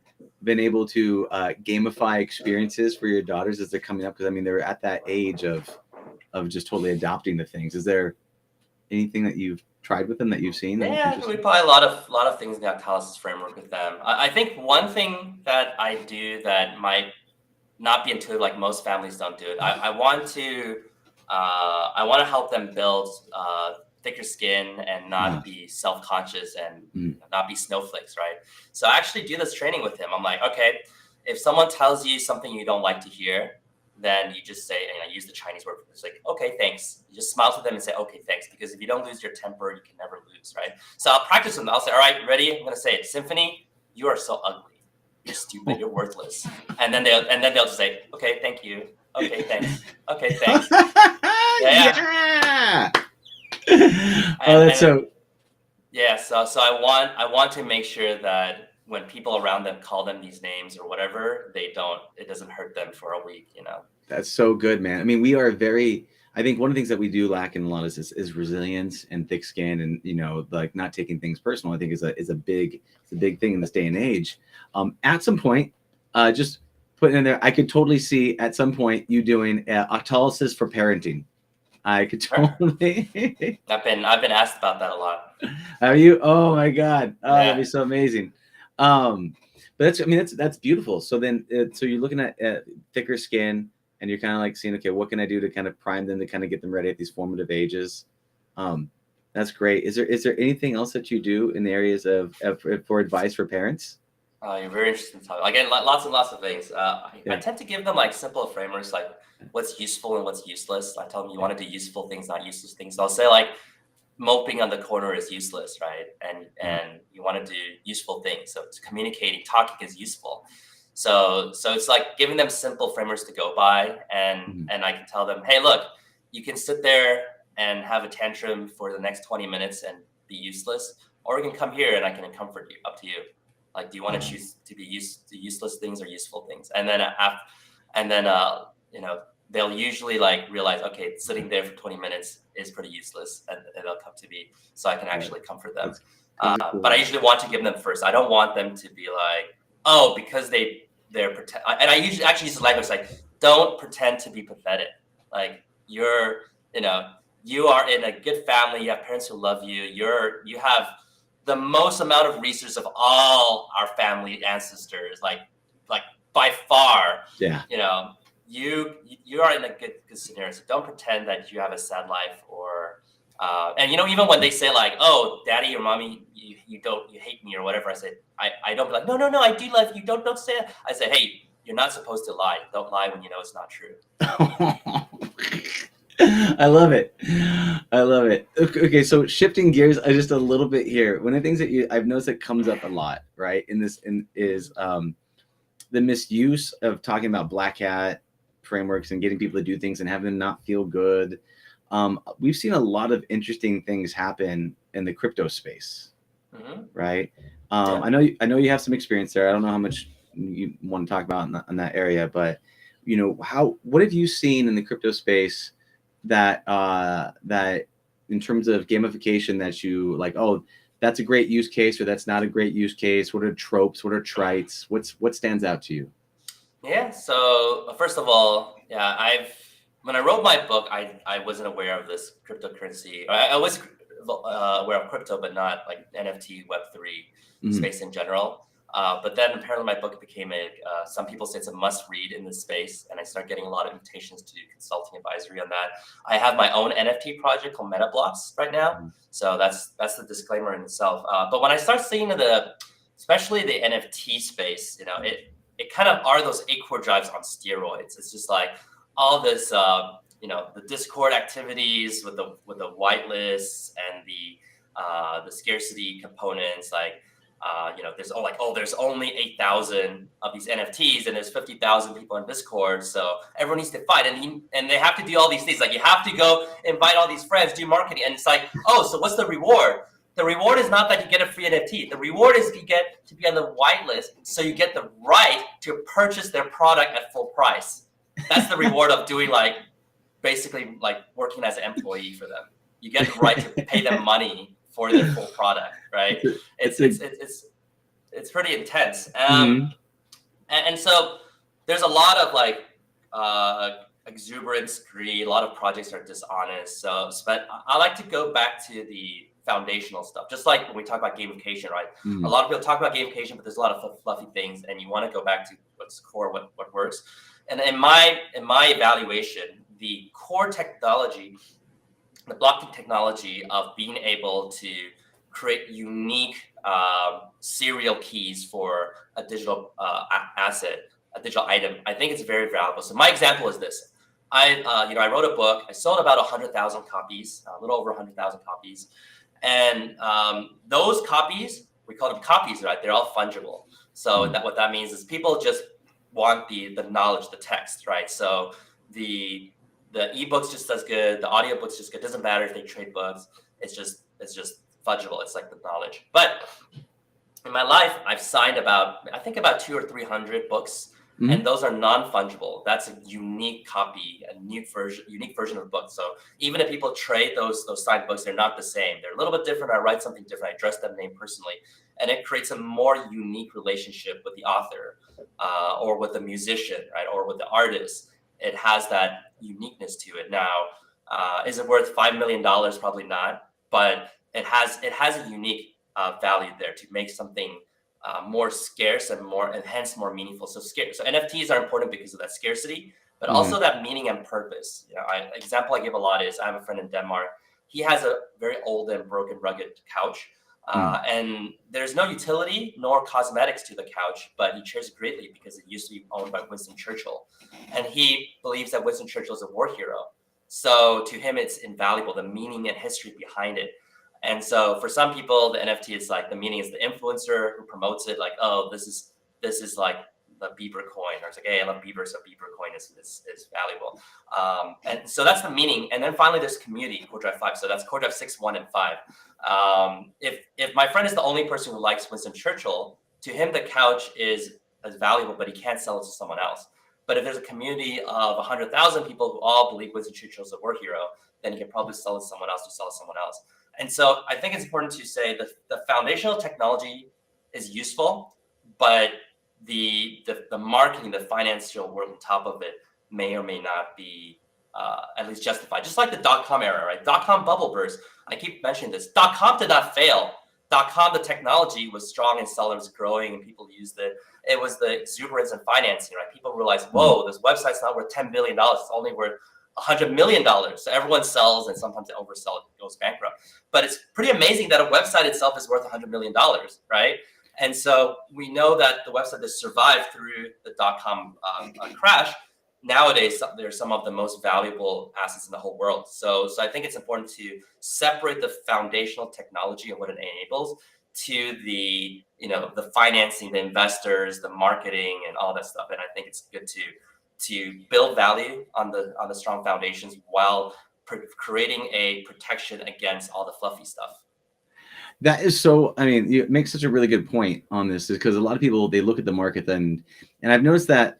able to gamify experiences for your daughters as they're coming up? Because they're at that age of just totally adopting the things. Is there anything that you've tried with them that you've seen? Yeah, we apply a lot of things in the Octalysis framework with them. I think one thing that I do that might not be intuitive, like most families don't do it. I want to help them build thicker skin and not be self-conscious and not be snowflakes, right? So I actually do this training with him. I'm like, okay, if someone tells you something you don't like to hear, then you just say, use the Chinese word. It's like, okay, thanks. You just smile to them and say, okay, thanks. Because if you don't lose your temper, you can never lose, right? So I'll practice with them. I'll say, all right, ready? I'm going to say it. Symphony, you are so ugly. You're stupid. You're worthless. And then they'll just say, okay, thank you. Okay, thanks. Okay, thanks. Yeah. So I want to make sure that when people around them call them these names or whatever, it doesn't hurt them for a week, That's so good, man. We are I think one of the things that we do lack in a lot is resilience and thick skin, and like not taking things personal. I think is a big thing in this day and age. At some point, just putting in there, I could totally see at some point you doing Octalysis for parenting. I could totally. I've been asked about that a lot. Are you? Oh my God! Oh, that'd be so amazing. But that's beautiful. So then, so you're looking at thicker skin, and you're kind of like seeing, okay, what can I do to kind of prime them, to kind of get them ready at these formative ages? That's great. Is there anything else that you do in the areas for advice for parents? You're very interesting topic. Again, lots and lots of things. I tend to give them like simple frameworks, like what's useful and what's useless. I tell them you want to do useful things, not useless things. So I'll say like moping on the corner is useless, right? And you want to do useful things. So it's communicating, talking is useful. So it's like giving them simple frameworks to go by, and I can tell them, hey, look, you can sit there and have a tantrum for the next 20 minutes and be useless, or you can come here and I can comfort you. Up to you. Like, do you want to choose to be used to useless things or useful things? And then they'll usually like realize, okay, sitting there for 20 minutes is pretty useless, and they'll come to me so I can actually comfort them. Cool. But I usually want to give them first. I don't want them to be like, oh, because they're pretend. And I usually actually use the language like, don't pretend to be pathetic. Like you are in a good family. You have parents who love you. You have the most amount of resources of all our family ancestors, like by far. Yeah. You are in a good scenario. So don't pretend that you have a sad life, or and even when they say like, oh, daddy or mommy, you hate me or whatever, I say I don't be like, no, I do love you. Don't say it. I say, hey, you're not supposed to lie. Don't lie when you know it's not true. I love it. Okay, so shifting gears just a little bit here. One of the things that I've noticed that comes up a lot, right, is the misuse of talking about black hat frameworks and getting people to do things and having them not feel good. We've seen a lot of interesting things happen in the crypto space, right? I know you have some experience there. I don't know how much you want to talk about in that area, but what have you seen in the crypto space that in terms of gamification that you like, oh, that's a great use case, or that's not a great use case? What are tropes? What are trites? What stands out to you? Yeah. So first of all, when I wrote my book, I wasn't aware of this cryptocurrency. I was aware of crypto, but not like NFT, Web3 space in general. But then apparently my book became some people say it's a must read in this space, and I started getting a lot of invitations to do consulting advisory on that. I have my own NFT project called MetaBlocks right now. So that's the disclaimer in itself. But when I start seeing especially the NFT space, it kind of are those 8-core drives on steroids. It's just like all this, the Discord activities with the whitelists and the scarcity components, like. There's only 8,000 of these NFTs, and there's 50,000 people in Discord, so everyone needs to fight, and they have to do all these things. Like, you have to go invite all these friends, do marketing, and it's like, oh, so what's the reward? The reward is not that you get a free NFT. The reward is you get to be on the whitelist, so you get the right to purchase their product at full price. That's the reward of doing basically working as an employee for them. You get the right to pay them money for their full product, right? It's pretty intense. And so there's a lot of exuberance, greed. A lot of projects are dishonest. But I like to go back to the foundational stuff. Just like when we talk about gamification, right? A lot of people talk about gamification, but there's a lot of fluffy things, and you want to go back to what's core, what works. And in my evaluation, the core technology, the blockchain technology of being able to create unique serial keys for a digital asset, a digital item, I think it's very valuable. So my example is this. I wrote a book. I sold about 100,000 copies, a little over 100,000 copies. And those copies, we call them copies, right? They're all fungible. So what that means is people just want the knowledge, the text, right? So the ebooks just as good, the audiobooks just good. It doesn't matter if they trade books. It's just fungible. It's like the knowledge. But in my life, I've signed about 200 or 300 books, and those are non-fungible. That's a unique copy, a unique version of the book. So even if people trade those signed books, they're not the same. They're a little bit different. I write something different. I address that name personally, and it creates a more unique relationship with the author, or with the musician, right, or with the artist. It has that uniqueness to it. Now, is it worth $5 million? Probably not, but it has a unique value there to make something more scarce and hence more meaningful. So NFTs are important because of that scarcity, but also that meaning and purpose. Example I give a lot is I have a friend in Denmark. He has a very old and broken, rugged couch. And there's no utility nor cosmetics to the couch, but he cherishes it greatly because it used to be owned by Winston Churchill. And he believes that Winston Churchill is a war hero. So to him, it's invaluable, the meaning and history behind it. And so for some people, the NFT is like the meaning is the influencer who promotes it, like, oh, this is like the Bieber coin, or it's like, hey, I love Bieber, so Bieber coin is valuable. And so that's the meaning. And then finally, there's community, core drive 5. So that's core drive 6, 1, and 5. If my friend is the only person who likes Winston Churchill, to him the couch is valuable, but he can't sell it to someone else. But if there's a community of 100,000 people who all believe Winston Churchill is a war hero, then he can probably sell it to someone else to sell it to someone else. And so I think it's important to say that the foundational technology is useful, but the marketing, the financial world on top of it may or may not be at least justified. Just like the .com era, right? .com bubble burst. I keep mentioning this. .com did not fail. .com, the technology was strong and sellers growing and people used it. It was the exuberance and financing, right? People realized, whoa, this website's not worth $10 billion. It's only worth $100 million. So everyone sells and sometimes they oversell it, goes bankrupt. But it's pretty amazing that a website itself is worth $100 million, right? And so we know that the website that survived through the .com crash, nowadays they're some of the most valuable assets in the whole world. So I think it's important to separate the foundational technology and what it enables to the financing, the investors, the marketing, and all that stuff. And I think it's good to build value on the strong foundations while creating a protection against all the fluffy stuff. That is so, I mean, you make such a really good point on this, is because a lot of people, they look at the market and I've noticed that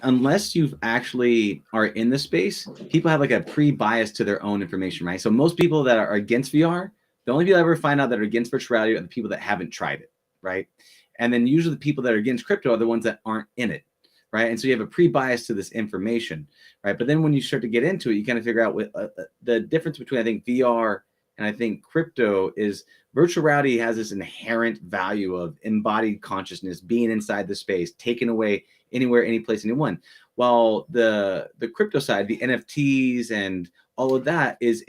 unless you actually are in the space, people have like a pre-bias to their own information, right? So most people that are against VR, the only people I ever find out that are against virtual reality are the people that haven't tried it, right? And then usually the people that are against crypto are the ones that aren't in it, right? And so you have a pre-bias to this information, right? But then when you start to get into it, you kind of figure out what the difference between, I think, VR and I think crypto is virtual reality has this inherent value of embodied consciousness, being inside the space, taken away anywhere, any place, anyone. While the crypto side, the NFTs and all of that is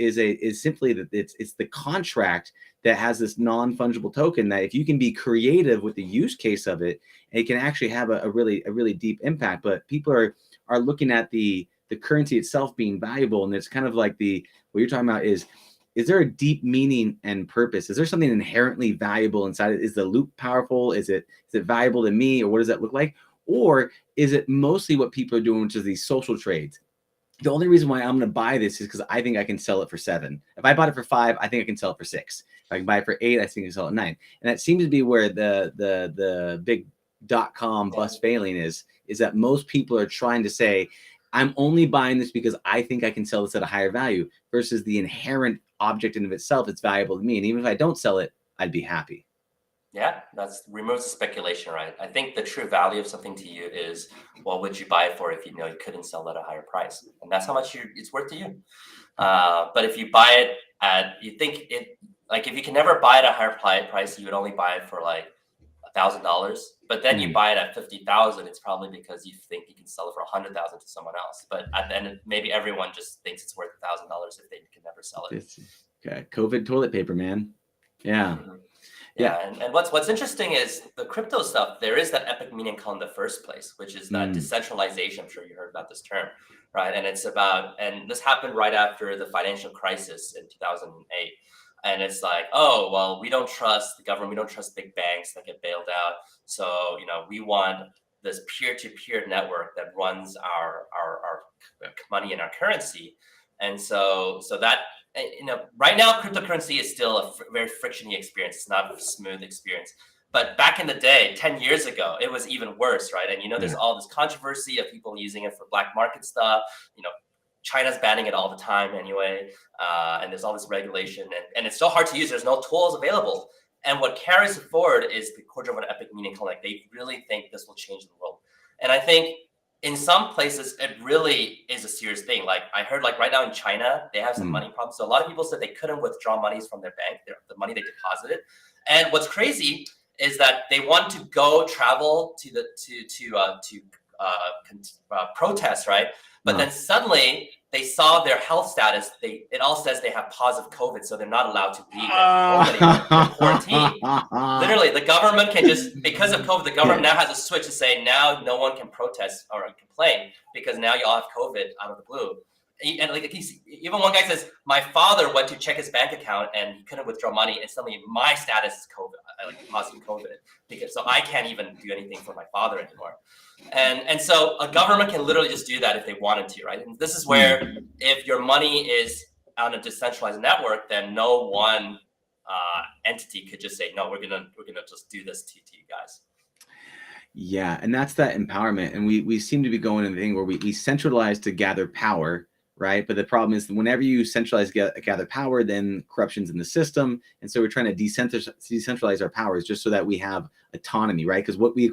simply that it's the contract that has this non-fungible token that if you can be creative with the use case of it, it can actually have a really deep impact. But people are looking at the currency itself being valuable, and it's kind of like what you're talking about is there a deep meaning and purpose? Is there something inherently valuable inside it? Is the loop powerful? Is it valuable to me, or what does that look like? Or is it mostly what people are doing, which is these social trades? The only reason why I'm going to buy this is because I think I can sell it for 7. If I bought it for 5, I think I can sell it for 6. If I can buy it for 8, I think I can sell it 9. And that seems to be where the big .com bust failing is that most people are trying to say, I'm only buying this because I think I can sell this at a higher value, versus the inherent object in of itself, it's valuable to me. And even if I don't sell it, I'd be happy. Yeah, that removes the speculation, right? I think the true value of something to you is, what would you buy it for if you know you couldn't sell it at a higher price? And that's how much it's worth to you. But if you buy it you think it, like if you can never buy it at a higher price, you would only buy it for like $1,000. But then you buy it at 50,000, it's probably because you think you can sell it for 100,000 to someone else. But at the end, maybe everyone just thinks it's worth $1,000 if they can never sell it. Okay, COVID toilet paper, man. Yeah. Mm-hmm. Yeah, and what's interesting is the crypto stuff. There is that epic meaning called in the first place, which is that decentralization. I'm sure you heard about this term, right? And it's about, and this happened right after the financial crisis in 2008. And it's like, oh, well, we don't trust the government. We don't trust big banks that get bailed out. So, we want this peer-to-peer network that runs our money and our currency. And so that, right now, cryptocurrency is still a very frictiony experience. It's not a smooth experience. But back in the day, 10 years ago, it was even worse, right? And, there's all this controversy of people using it for black market stuff. China's banning it all the time anyway. And there's all this regulation. And it's so hard to use. There's no tools available. And what carries it forward is the core of an epic meaning. Like, they really think this will change the world. And I think in some places, it really is a serious thing. Like, I heard, like, right now in China, they have some money problems. So a lot of people said they couldn't withdraw monies from their bank, the money they deposited. And what's crazy is that they want to go travel to the protest, right? But then suddenly they saw their health status. It all says they have positive COVID, so they're not allowed to leave anymore. They're quarantined. Literally, the government can just, because of COVID, the government now has a switch to say now no one can protest or complain because now you all have COVID out of the blue. And like even one guy says, my father went to check his bank account and he couldn't withdraw money, and suddenly my status is COVID, like positive COVID, so I can't even do anything for my father anymore. And so a government can literally just do that if they wanted to, right? And this is where if your money is on a decentralized network, then no one entity could just say, no, we're gonna just do this to you guys. Yeah, and that's that empowerment. And we seem to be going in the thing where we centralize to gather power, right? But the problem is whenever you centralize, gather power, then corruption's in the system. And so we're trying to decentralize our powers just so that we have autonomy, right? Because we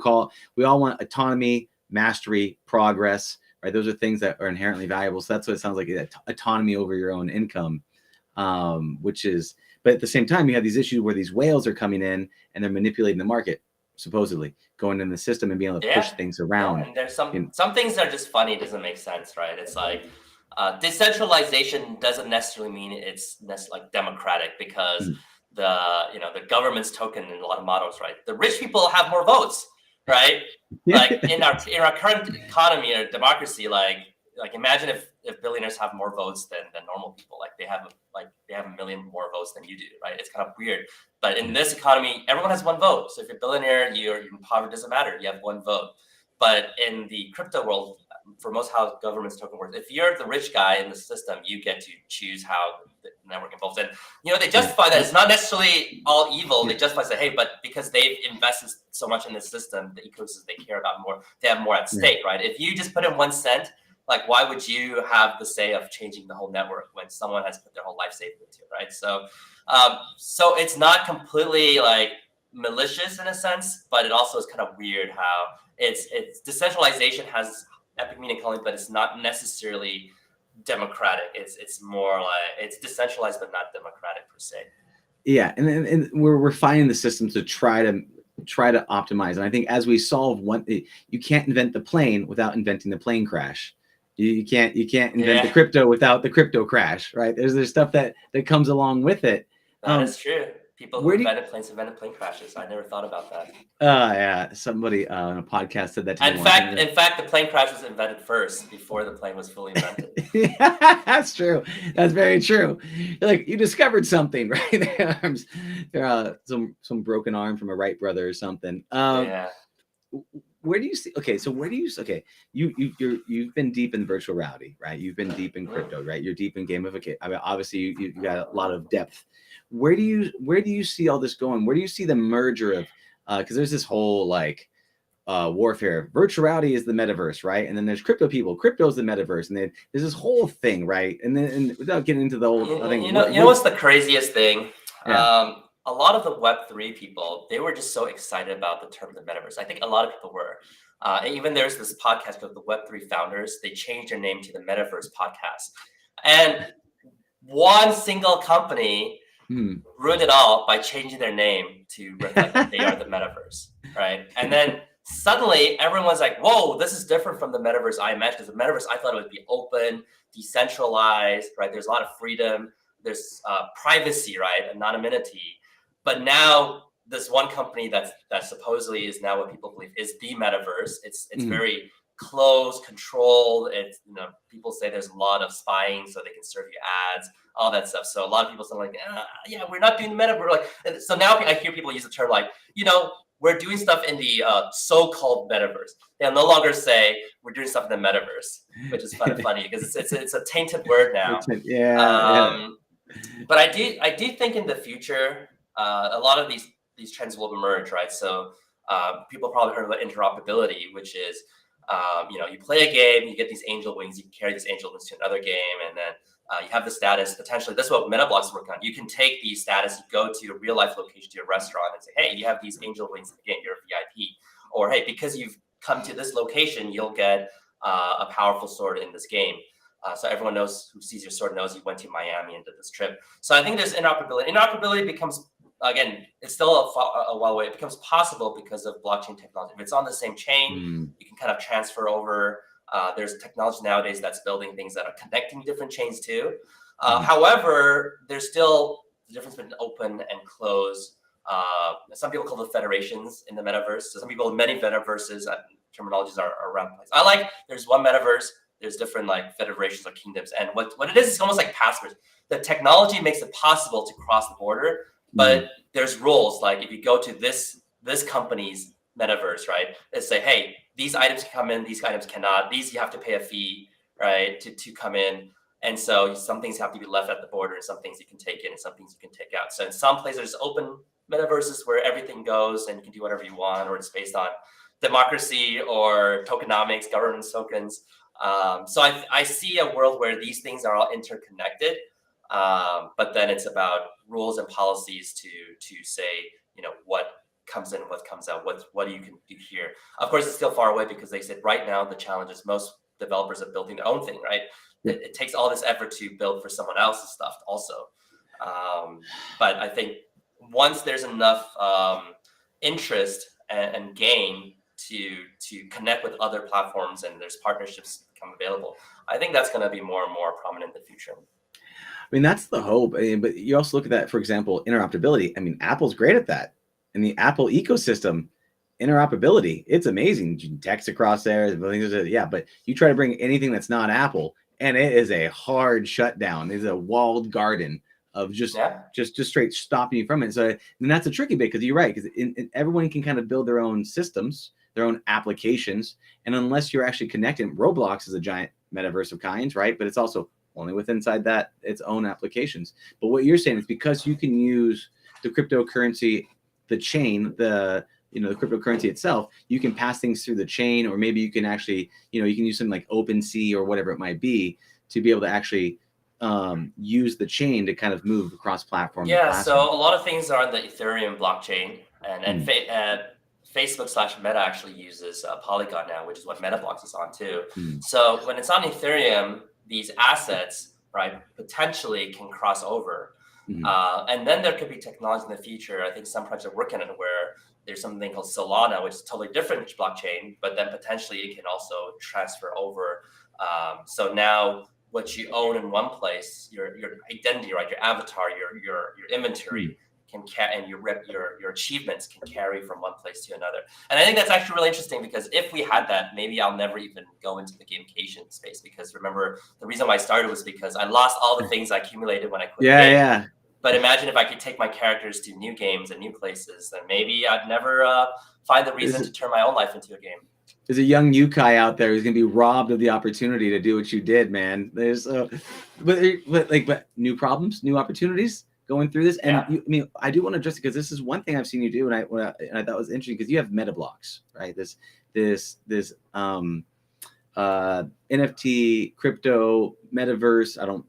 all want autonomy, mastery, progress, right? Those are things that are inherently valuable. So that's what it sounds like, autonomy over your own income, but at the same time, you have these issues where these whales are coming in and they're manipulating the market, supposedly going in the system and being able to push things around. Yeah, and there's some things that are just funny. It doesn't make sense, right? It's like decentralization doesn't necessarily mean it's like democratic, because the government's token in a lot of models, right? The rich people have more votes, right? Like in our current economy or democracy, like imagine if billionaires have more votes than normal people. Like they have a million more votes than you do, right? It's kind of weird. But in this economy, everyone has one vote. So if you're a billionaire, you're in poverty, doesn't matter. You have one vote. But in the crypto world, for most how government's token works, if you're the rich guy in the system, you get to choose how the network evolves. And they justify that it's not necessarily all evil. They justify say, hey, but because they've invested so much in the system, the ecosystem they care about more, they have more at stake, right? If you just put in 1 cent, like, why would you have the say of changing the whole network when someone has put their whole life savings into it, right? So, so it's not completely like malicious in a sense, but it also is kind of weird how it's decentralization has epic meaning calling, but it's not necessarily democratic. It's more like it's decentralized but not democratic per se. Yeah, and we're refining the systems to try to optimize. And I think as we solve you can't invent the plane without inventing the plane crash. You can't invent the crypto without the crypto crash, right? There's stuff that comes along with it. That is true. People who invented planes invented plane crashes. I never thought about that. Yeah, somebody on a podcast said that. In fact, the plane crash was invented first before the plane was fully invented. That's true. That's very true. Like, you discovered something, right? Some broken arm from a Wright brother or something. Where do you see? You've been deep in virtual reality, right? You've been deep in crypto, right? You're deep in gamification. I mean, obviously, you got a lot of depth. Where do you see all this going? Where do you see the merger of? Because there's this whole warfare. Virtual reality is the metaverse, right? And then there's crypto people. Crypto is the metaverse, and then there's this whole thing, right? And without getting into the whole thing, you know what's the craziest thing? Yeah. A lot of the Web3 people, they were just so excited about the term the metaverse. I think a lot of people were. Even there's this podcast called the Web3 Founders. They changed their name to the Metaverse Podcast. And one single company ruined it all by changing their name to reflect that they are the metaverse, right? And then suddenly everyone's like, whoa, this is different from the metaverse I imagined. Because the metaverse, I thought it would be open, decentralized, right? There's a lot of freedom. There's privacy, right? Anonymity. But now this one company that supposedly is now what people believe is the metaverse. It's very closed, controlled. It's people say there's a lot of spying so they can serve you ads, all that stuff. So a lot of people say like, yeah, we're not doing the metaverse. Like, so now I hear people use the term like, we're doing stuff in the so-called metaverse. They'll no longer say we're doing stuff in the metaverse, which is kind of funny because it's a tainted word now. But I do think in the future, a lot of these trends will emerge, right? So people probably heard about interoperability, which is, you play a game, you get these angel wings, you can carry these angel wings to another game, and then you have the status. Potentially, that's what Metablocks is working on. You can take these status, you go to a real life location, to a restaurant, and say, hey, you have these angel wings in the game, you're a VIP. Or, hey, because you've come to this location, you'll get a powerful sword in this game. So everyone knows who sees your sword knows you went to Miami and did this trip. So I think there's interoperability. Interoperability becomes again, it's still a while away. It becomes possible because of blockchain technology. If it's on the same chain, you can kind of transfer over. There's technology nowadays that's building things that are connecting different chains too. However, there's still the difference between open and closed. Some people call them federations in the metaverse. So some people, many metaverses, terminologies are around. I like, there's one metaverse, there's different like federations or kingdoms. And what it is, it's almost like passwords. The technology makes it possible to cross the border, but there's rules. Like if you go to this company's metaverse, right? They say, hey, these items can come in, these items cannot. These you have to pay a fee, right, to come in. And so some things have to be left at the border, and some things you can take in, and some things you can take out. So in some places, there's open metaverses where everything goes and you can do whatever you want, or it's based on democracy or tokenomics, governance tokens. So I see a world where these things are all interconnected, but then it's about rules and policies to say, what comes in, what comes out, what you can do here. Of course, it's still far away because they said right now the challenge is most developers are building their own thing, right? It takes all this effort to build for someone else's stuff also. But I think once there's enough interest and gain to connect with other platforms and there's partnerships become available, I think that's going to be more and more prominent in the future. I mean, that's the hope. But you also look at that, for example, interoperability. I mean, Apple's great at that. In the Apple ecosystem, interoperability, it's amazing. You can text across there. Yeah, but you try to bring anything that's not Apple, and it is a hard shutdown. It's a walled garden of just straight stopping you from it. So, and that's a tricky bit, because you're right, because everyone can kind of build their own systems, their own applications, and unless you're actually connected, Roblox is a giant metaverse of kinds, right? But it's also only with inside that its own applications. But what you're saying is because you can use the cryptocurrency, the chain, the cryptocurrency itself, you can pass things through the chain, or maybe you can actually, you can use something like OpenSea or whatever it might be to be able to actually use the chain to kind of move across platform. Yeah, so a lot of things are on the Ethereum blockchain, and Facebook/Meta actually uses Polygon now, which is what MetaBlocks is on too. So when it's on Ethereum, these assets, right, potentially can cross over. And then there could be technology in the future. I think some projects are working on it where there's something called Solana, which is totally different blockchain, but then potentially it can also transfer over. So now what you own in one place, your identity, right, your avatar, your inventory can and your achievements can carry from one place to another. And I think that's actually really interesting, because if we had that, maybe I'll never even go into the gamification space, because remember, the reason why I started was because I lost all the things I accumulated when I quit. Yeah. But imagine if I could take my characters to new games and new places, then maybe I'd never find the reason to turn my own life into a game. There's a young Yukai out there who's going to be robbed of the opportunity to do what you did, man. There's, but new problems, new opportunities going through this. And I do want to address it, because this is one thing I've seen you do, and I thought was interesting, because you have MetaBlocks, right? This NFT, crypto, metaverse.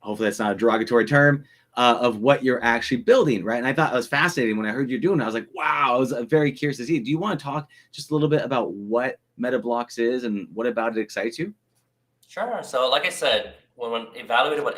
Hopefully that's not a derogatory term. Of what you're actually building, right? And I thought it was fascinating when I heard you're doing it. I was like, wow, I was very curious to see. Do you want to talk just a little bit about what MetaBlocks is and what about it excites you? Sure. So like I said, when evaluated what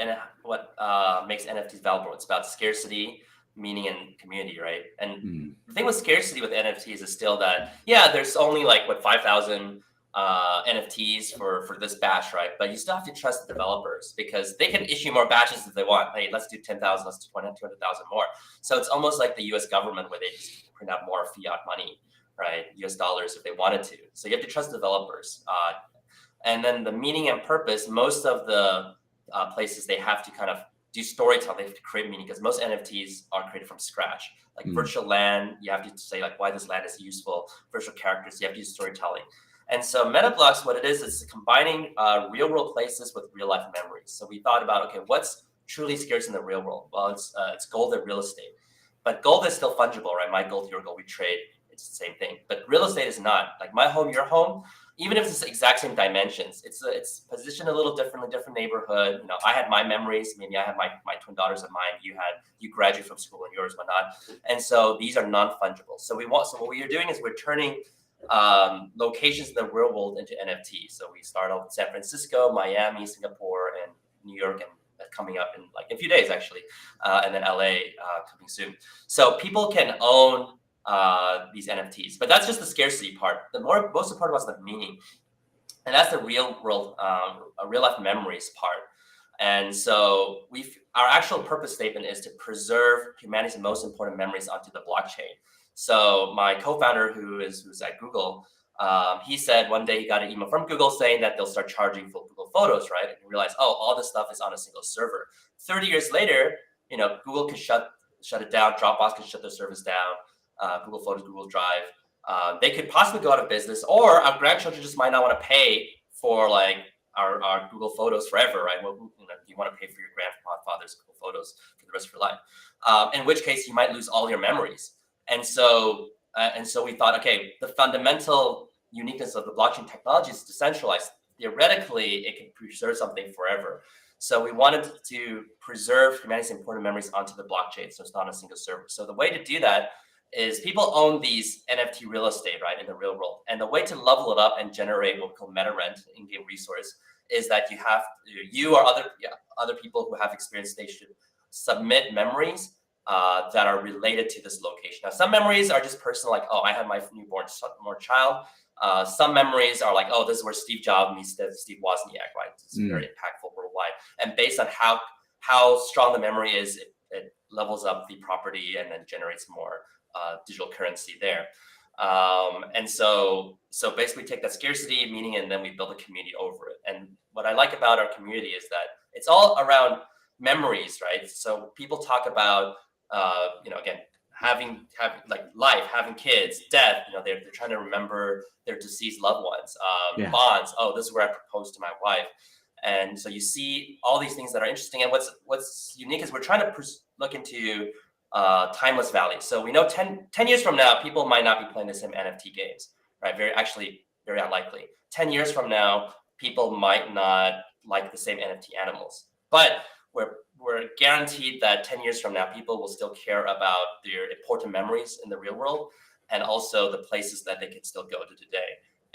makes NFTs valuable, it's about scarcity, meaning, and community, right? And the thing with scarcity with NFTs is still that, there's only 5,000 NFTs for this batch, right? But you still have to trust the developers, because they can issue more batches if they want. Hey, let's do 10,000, let's do 200,000 more. So it's almost like the US government, where they just print out more fiat money, right? US dollars if they wanted to. So you have to trust the developers. And then the meaning and purpose, most of the places, they have to kind of do storytelling. They have to create meaning, because most NFTs are created from scratch. Like virtual land, you have to say why this land is useful. Virtual characters, you have to use storytelling. And so MetaBlocks, what it is combining real world places with real life memories. So we thought about, okay, what's truly scarce in the real world? Well, it's gold and real estate. But gold is still fungible, right? My gold, your gold, we trade. It's the same thing. But real estate is not. Like my home, your home, even if it's the exact same dimensions, it's positioned a little differently, different neighborhood. I had my memories. Maybe I have my twin daughters of mine. You graduate from school and yours, whatnot. And so these are non-fungible. So what we are doing is we're turning locations in the real world into NFTs. So we start off in San Francisco, Miami, Singapore, and New York, and coming up in a few days actually, and then LA coming soon. So people can own these NFTs, but that's just the scarcity part. The most important part is the meaning, and that's the real world, real life memories part. And so our actual purpose statement is to preserve humanity's most important memories onto the blockchain. So my co-founder, who's at Google, he said one day he got an email from Google saying that they'll start charging for Google Photos, right? And he realized, oh, all this stuff is on a single server. 30 years later, Google could shut it down. Dropbox could shut their service down. Google Photos, Google Drive. They could possibly go out of business, or our grandchildren just might not want to pay for our Google Photos forever, right? Well, you want to pay for your grandfather's Google Photos for the rest of your life. In which case, you might lose all your memories. And so we thought, okay, the fundamental uniqueness of the blockchain technology is decentralized. Theoretically, it can preserve something forever. So we wanted to preserve humanity's important memories onto the blockchain, so it's not a single server. So the way to do that is people own these NFT real estate, right, in the real world. And the way to level it up and generate what we call meta rent, in-game resource, is that you or other people who have experience, they should submit memories that are related to this location. Now, some memories are just personal, like, oh, I had my newborn child. Some memories are like, oh, this is where Steve Jobs meets Steve Wozniak, right? It's very impactful worldwide. And based on how strong the memory is, it levels up the property and then generates more digital currency there. And so basically take that scarcity meaning and then we build a community over it. And what I like about our community is that it's all around memories, right? So people talk about, again, having life, having kids, death, they're trying to remember their deceased loved ones, bonds. Oh, this is where I proposed to my wife. And so you see all these things that are interesting. And what's unique is we're trying to look into timeless value. So we know 10 years from now, people might not be playing the same NFT games, right? Very unlikely. 10 years from now, people might not like the same NFT animals. But we're guaranteed that 10 years from now, people will still care about their important memories in the real world and also the places that they can still go to today.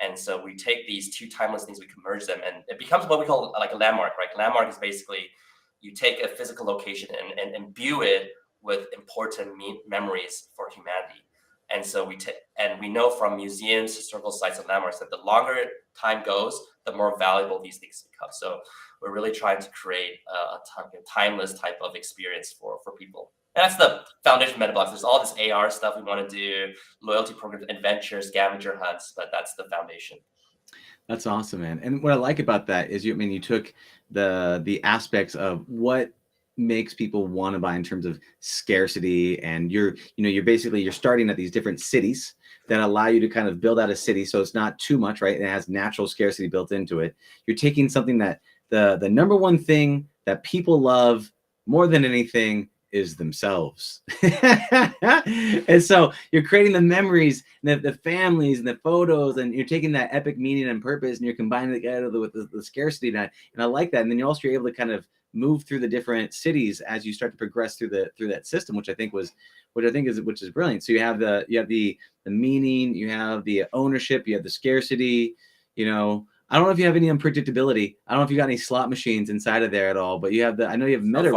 And so we take these two timeless things, we can merge them, and it becomes what we call like a landmark, right? Landmark is basically you take a physical location and imbue it with important memories for humanity. And so we know from museums, historical sites, and landmarks that the longer time goes, the more valuable these things become. So we're really trying to create a timeless type of experience for people. And that's the foundation of MetaBlocks. There's all this AR stuff we want to do, loyalty programs, adventures, scavenger hunts, but that's the foundation. That's awesome, man. And what I like about that is you took the aspects of what makes people want to buy in terms of scarcity, and you're starting at these different cities that allow you to kind of build out a city so it's not too much, right? And it has natural scarcity built into it. You're taking something that the number one thing that people love more than anything is themselves. And so you're creating the memories, the families and the photos, and you're taking that epic meaning and purpose and you're combining it together with the scarcity. And I like that. And then you're also able to kind of move through the different cities as you start to progress through that system, which is brilliant. So you have the meaning, you have the ownership, you have the scarcity. I don't know if you have any unpredictability. I don't know if you got any slot machines inside of there at all, but I know you have meta.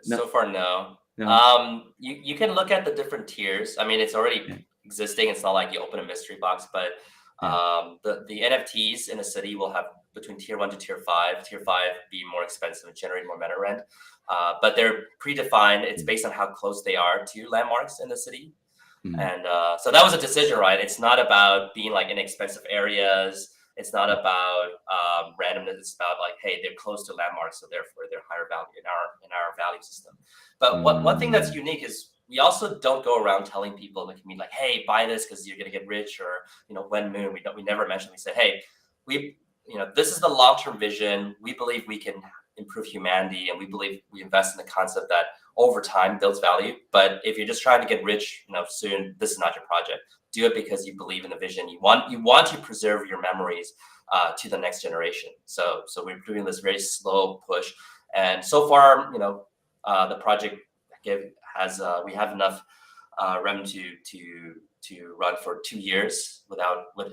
So far, no. You can look at the different tiers. I mean, it's already existing. It's not like you open a mystery box, but the NFTs in a city will have between tier 1 to tier 5. Tier 5 be more expensive and generate more meta rent. But they're predefined. It's based on how close they are to landmarks in the city. And so that was a decision, right? It's not about being like in expensive areas. It's not about randomness. It's about like, hey, they're close to landmarks, so therefore they're higher value in our value system. But one thing that's unique is we also don't go around telling people in the community like, hey, buy this because you're gonna get rich, or when moon. We never mention. We say, hey, this is the long-term vision. We believe we can improve humanity, and we believe we invest in the concept that over time builds value. But if you're just trying to get rich, soon, this is not your project. Do it because you believe in the vision. You want to preserve your memories to the next generation. So we're doing this very slow push, and so far, the project we have enough revenue to run for 2 years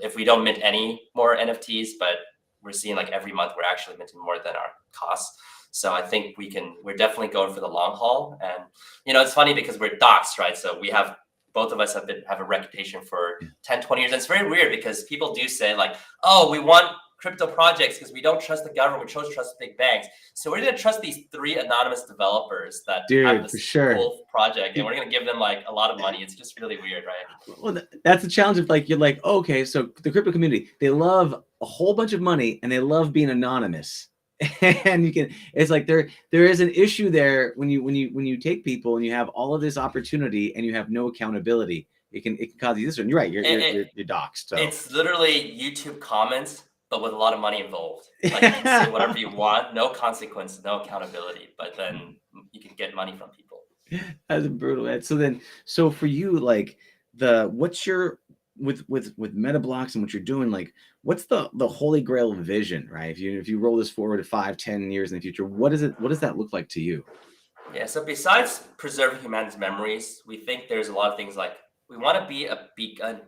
if we don't mint any more NFTs. But we're seeing like every month we're actually minting more than our costs. So I think we're definitely going for the long haul. And, it's funny because we're docs, right? So both of us have a reputation for 10, 20 years. And it's very weird because people do say like, oh, we want crypto projects because we don't trust the government, we trust big banks. So we're going to trust these 3 anonymous developers that have this cool project, and we're going to give them like a lot of money. It's just really weird, right? Well, that's the challenge of like, you're like, okay, so the crypto community, they love a whole bunch of money and they love being anonymous. And it's like there is an issue there when you take people and you have all of this opportunity and you have no accountability. It can cause you this one. You're right. You're doxxed. So. It's literally YouTube comments, but with a lot of money involved. Like you can say whatever you want, no consequence, no accountability, but then you can get money from people. That's brutal. So for you, like what's your with Metablocks and what you're doing, like what's the holy grail vision, right? If you roll this forward to 5-10 years in the future, what does that look like to you? Yeah, so besides preserving humanity's memories, we think there's a lot of things like we want to be a beacon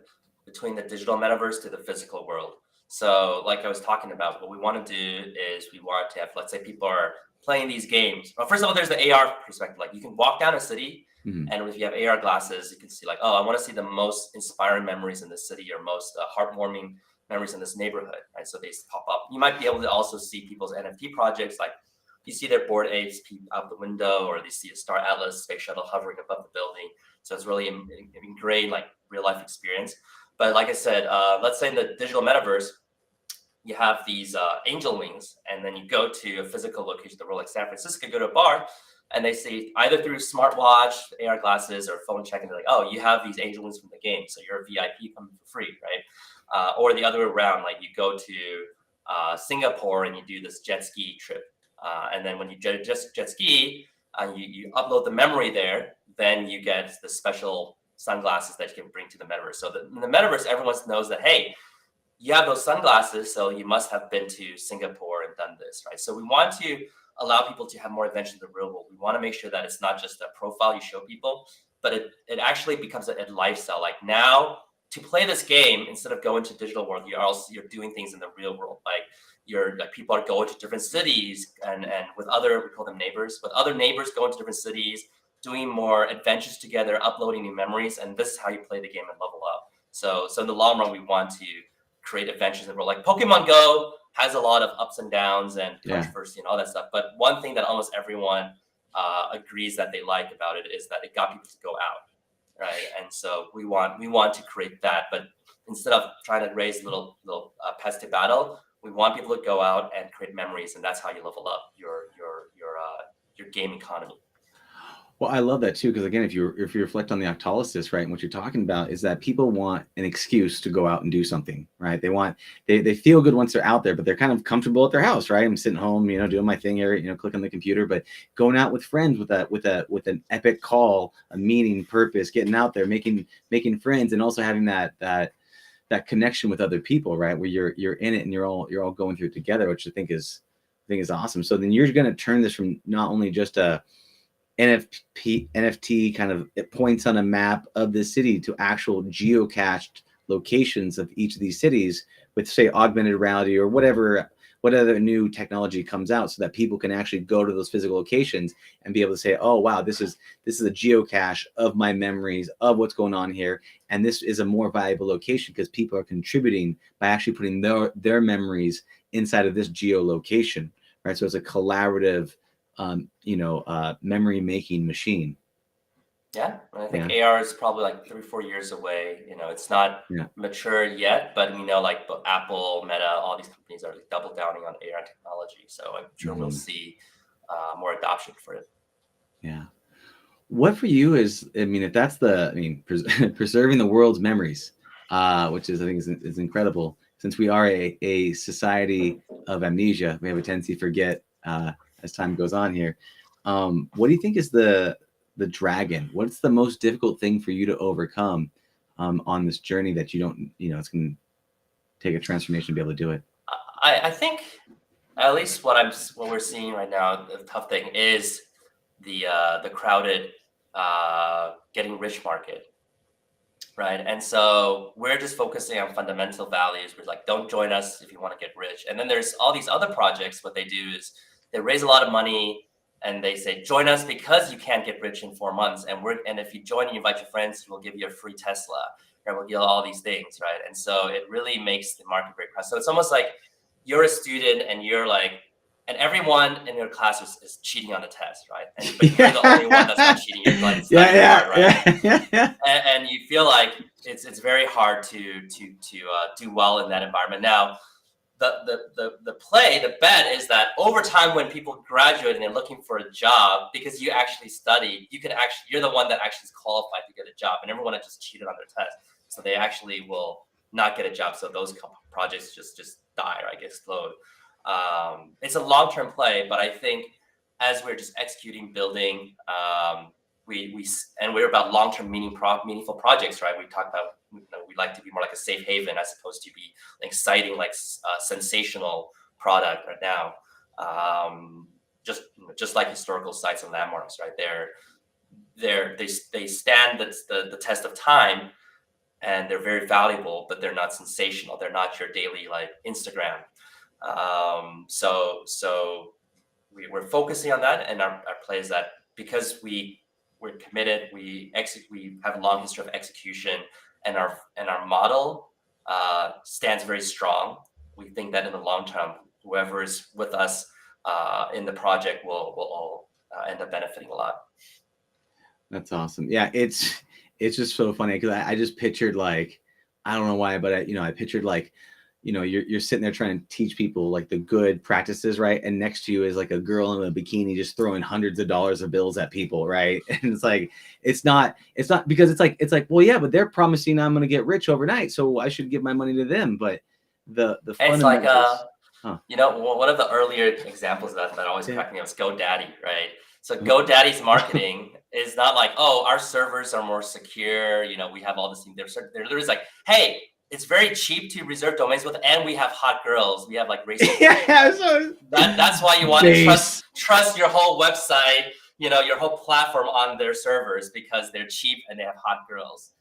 between the digital metaverse to the physical world. So like I was talking about, what we want to do is we want to have, let's say people are playing these games. Well, first of all, there's the AR perspective. Like you can walk down a city and if you have AR glasses, you can see like, oh, I want to see the most inspiring memories in this city or most heartwarming memories in this neighborhood, right? So they pop up. You might be able to also see people's NFT projects, like you see their Bored Apes peep out the window, or they see a Star Atlas space shuttle hovering above the building. So it's really ingrained like real life experience. But like I said, let's say in the digital metaverse, you have these angel wings, and then you go to a physical location, the world like San Francisco, go to a bar, and they see either through smartwatch, AR glasses, or phone check, and they're like, oh, you have these angel wings from the game, so you're a VIP coming for free, right? Or the other way around, like you go to Singapore and you do this jet ski trip. And then when you jet ski, you upload the memory there, then you get the special sunglasses that you can bring to the metaverse. So in the metaverse, everyone knows that, hey, you have those sunglasses, so you must have been to Singapore and done this, right? So we want to allow people to have more adventures in the real world. We want to make sure that it's not just a profile you show people, but it actually becomes a lifestyle. Like now, to play this game, instead of going to digital world, you're doing things in the real world. Like people are going to different cities and with other, we call them neighbors, with other neighbors going to different cities, doing more adventures together, uploading new memories, and this is how you play the game and level up. So in the long run, we want to create adventures in the world. Like Pokemon Go has a lot of ups and downs and controversy and all that stuff. But one thing that almost everyone agrees that they like about it is that it got people to go out, right? And so we want to create that, but instead of trying to raise little pets to battle, we want people to go out and create memories, and that's how you level up your game economy. Well, I love that too, because again, if you reflect on the Octalysis, right, and what you're talking about is that people want an excuse to go out and do something, right? They feel good once they're out there, but they're kind of comfortable at their house, right? I'm sitting home, doing my thing here, clicking the computer, but going out with friends with an epic call, a meaning, purpose, getting out there, making friends, and also having that connection with other people, right? Where you're in it and you're all going through it together, which I think is awesome. So then you're going to turn this from not only just a NFT kind of points on a map of the city to actual geocached locations of each of these cities with, say, augmented reality or whatever new technology comes out, so that people can actually go to those physical locations and be able to say, oh wow, this is a geocache of my memories of what's going on here, and this is a more valuable location because people are contributing by actually putting their memories inside of this geolocation, right? So it's a collaborative memory making machine. Yeah, I think AR is probably like 3-4 years away. It's not mature yet, but like Apple, Meta, all these companies are double downing on AR technology. So I'm sure we'll see more adoption for it. Yeah. What for you is, if that's preserving the world's memories, which is, I think is incredible. Since we are a society of amnesia, we have a tendency to forget as time goes on here. What do you think is the dragon? What's the most difficult thing for you to overcome on this journey that you don't, it's going to take a transformation to be able to do it? I think at least what we're seeing right now, the tough thing is the crowded getting rich market, right? And so we're just focusing on fundamental values. We're like, don't join us if you want to get rich. And then there's all these other projects. What they do is They raise a lot of money and they say, join us because you can't get rich in 4 months. And if you join and you invite your friends, we'll give you a free Tesla, and we'll give you all these things, right? And so it really makes the market very crowded. So it's almost like you're a student and you're like, and everyone in your class is cheating on the test, right? But you're the only one that's not cheating. You're like studying hard, right? And you feel like it's very hard to do well in that environment. Now, the bet is that over time, when people graduate and they're looking for a job, because you actually studied, you're the one that actually is qualified to get a job, and everyone that just cheated on their test, so they actually will not get a job. So those projects just die, right? Get explode. It's a long-term play, but I think as we're just executing, building, we're about long-term meaningful projects, right? We talk about, we like to be more like a safe haven as opposed to be an exciting, like sensational product right now. Just like historical sites and landmarks, right? They stand the test of time, and they're very valuable, but they're not sensational. They're not your daily like Instagram. So we're focusing on that, and our play is that because we're committed, we have a long history of execution, and our model stands very strong. We think that in the long term, whoever is with us in the project will all end up benefiting a lot. That's awesome. Yeah, it's just so funny because I just pictured, like, I don't know why, but I pictured like, you're sitting there trying to teach people like the good practices, right? And next to you is like a girl in a bikini just throwing hundreds of dollars of bills at people, right? And it's like, it's not because it's like, well, yeah, but they're promising I'm going to get rich overnight, so I should give my money to them. But the it's like one of the earlier examples that always cracked me up was GoDaddy, right? So GoDaddy's marketing is not like, oh, our servers are more secure, we have all this thing. They're literally like, hey, it's very cheap to reserve domains with, and we have hot girls. We have like racing. That's why you want to trust your whole website, your whole platform on their servers, because they're cheap and they have hot girls.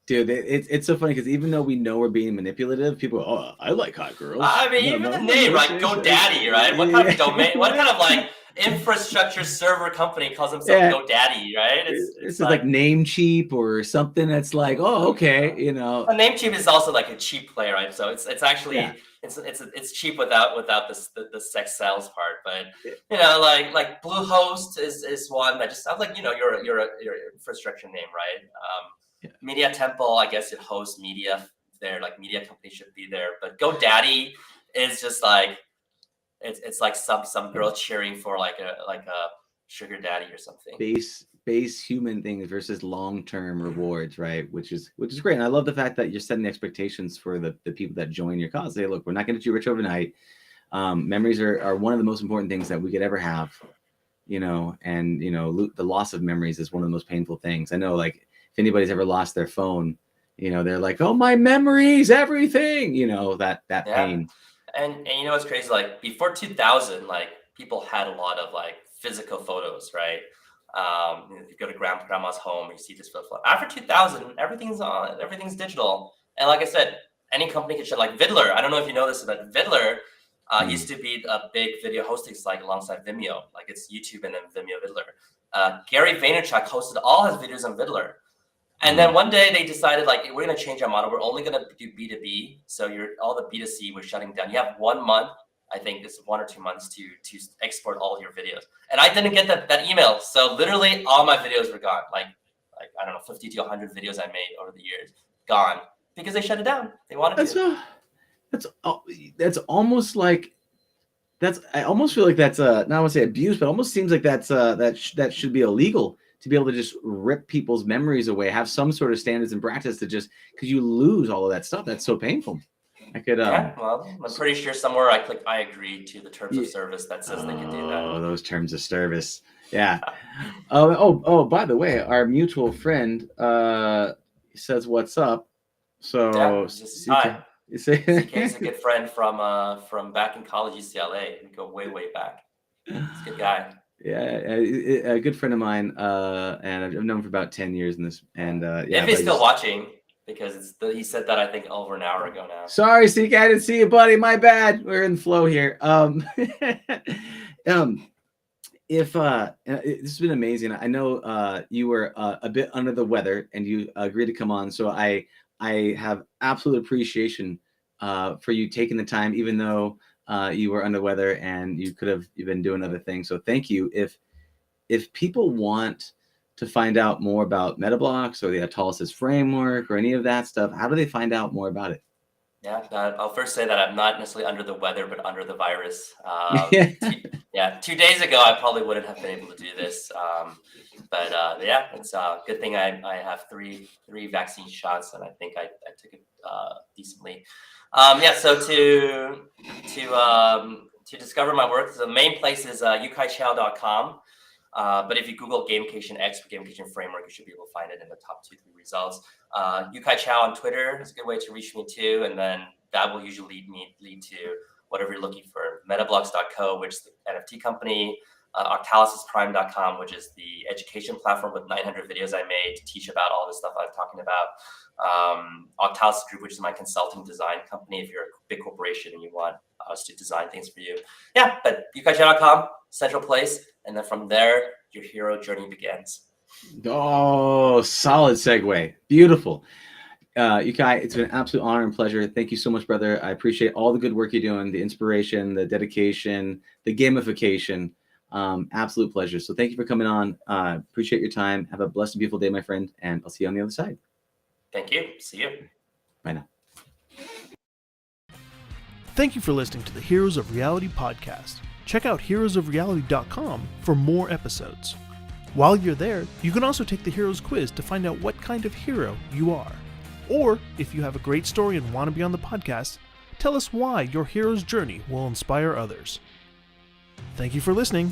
Dude, it's so funny because even though we know we're being manipulative, people go, oh, I like hot girls. I mean, even the name, right? GoDaddy, right? What kind of domain? What kind of like infrastructure server company calls themselves GoDaddy, right? It's like Namecheap or something that's like, oh, okay, Well, Namecheap is also like a cheap play, right? So it's actually it's cheap without the sex sales part, but like Bluehost is one that just sounds like your infrastructure name, right? Media Temple, I guess it hosts media there, like media company should be there, but GoDaddy is just like it's like some girl cheering for like a sugar daddy or something. Base human things versus long-term rewards, right? Which is great. And I love the fact that you're setting expectations for the people that join your cause. Say, look, we're not going to get you rich overnight. Memories are one of the most important things that we could ever have, and the loss of memories is one of the most painful things. I know, like, if anybody's ever lost their phone, they're like, oh, my memories, everything, that pain. And what's crazy, like before 2000, like people had a lot of like physical photos, right? You go to grandma's home, you see this photo. After 2000, everything's digital. And like I said, any company can share. Like Vidler, I don't know if you know this, but Vidler used to be a big video hosting site alongside Vimeo. Like it's YouTube and then Vimeo Vidler. Gary Vaynerchuk hosted all his videos on Vidler. And then one day they decided, like, we're going to change our model. We're only going to do B2B. So all the B2C we're shutting down. You have 1 month, I think it's 1 or 2 months to export all your videos. And I didn't get that email. So literally all my videos were gone. Like I don't know, 50 to 100 videos I made over the years, gone because they shut it down. They wanted to. That's almost like, I almost feel like that's not want to say abuse, but almost seems like that should be illegal. To be able to just rip people's memories away, have some sort of standards and practice to just, because you lose all of that stuff. That's so painful. I could. Well, I'm pretty sure somewhere I click I agree to the terms of service that says they can do that. Oh, those terms of service. Yeah. By the way, our mutual friend says what's up. So hi. CK is a good friend from back in college, UCLA. We go way back. He's a good guy. Yeah, a good friend of mine, and I've known him for about 10 years in this. And if he's still watching, because he said that I think over an hour ago now. Sorry, CK, I didn't see you, buddy. My bad. We're in flow here. This has been amazing. I know you were a bit under the weather and you agreed to come on. So I have absolute appreciation for you taking the time, even though you were under the weather and you could have been doing other things. So thank you. If people want to find out more about Metablocks or the Octalysis framework or any of that stuff, how do they find out more about it? Yeah, I'll first say that I'm not necessarily under the weather, but under the virus. 2 days ago, I probably wouldn't have been able to do this. But it's a good thing I have three vaccine shots, and I think I took it decently. So to discover my work, the main place is yukaischow.com. But if you Google Gamification X or Gamification Framework, you should be able to find it in the top 2-3 results. Yukai Chow on Twitter is a good way to reach me too. And then that will usually lead to whatever you're looking for. Metablocks.co, which is the NFT company. Octalysisprime.com, which is the education platform with 900 videos I made to teach about all the stuff I'm talking about. Octalysis Group, which is my consulting design company if you're a big corporation and you want us to design things for you. Yeah, but yukaischow.com, central place. And then from there, your hero journey begins. Oh, solid segue. Beautiful. Yukai, it's been an absolute honor and pleasure. Thank you so much, brother. I appreciate all the good work you're doing, the inspiration, the dedication, the gamification. Absolute pleasure. So thank you for coming on. Appreciate your time. Have a blessed and beautiful day, my friend. And I'll see you on the other side. Thank you. See you. Bye now. Thank you for listening to the Heroes of Reality podcast. Check out heroesofreality.com for more episodes. While you're there, you can also take the Heroes quiz to find out what kind of hero you are. Or, if you have a great story and want to be on the podcast, tell us why your hero's journey will inspire others. Thank you for listening.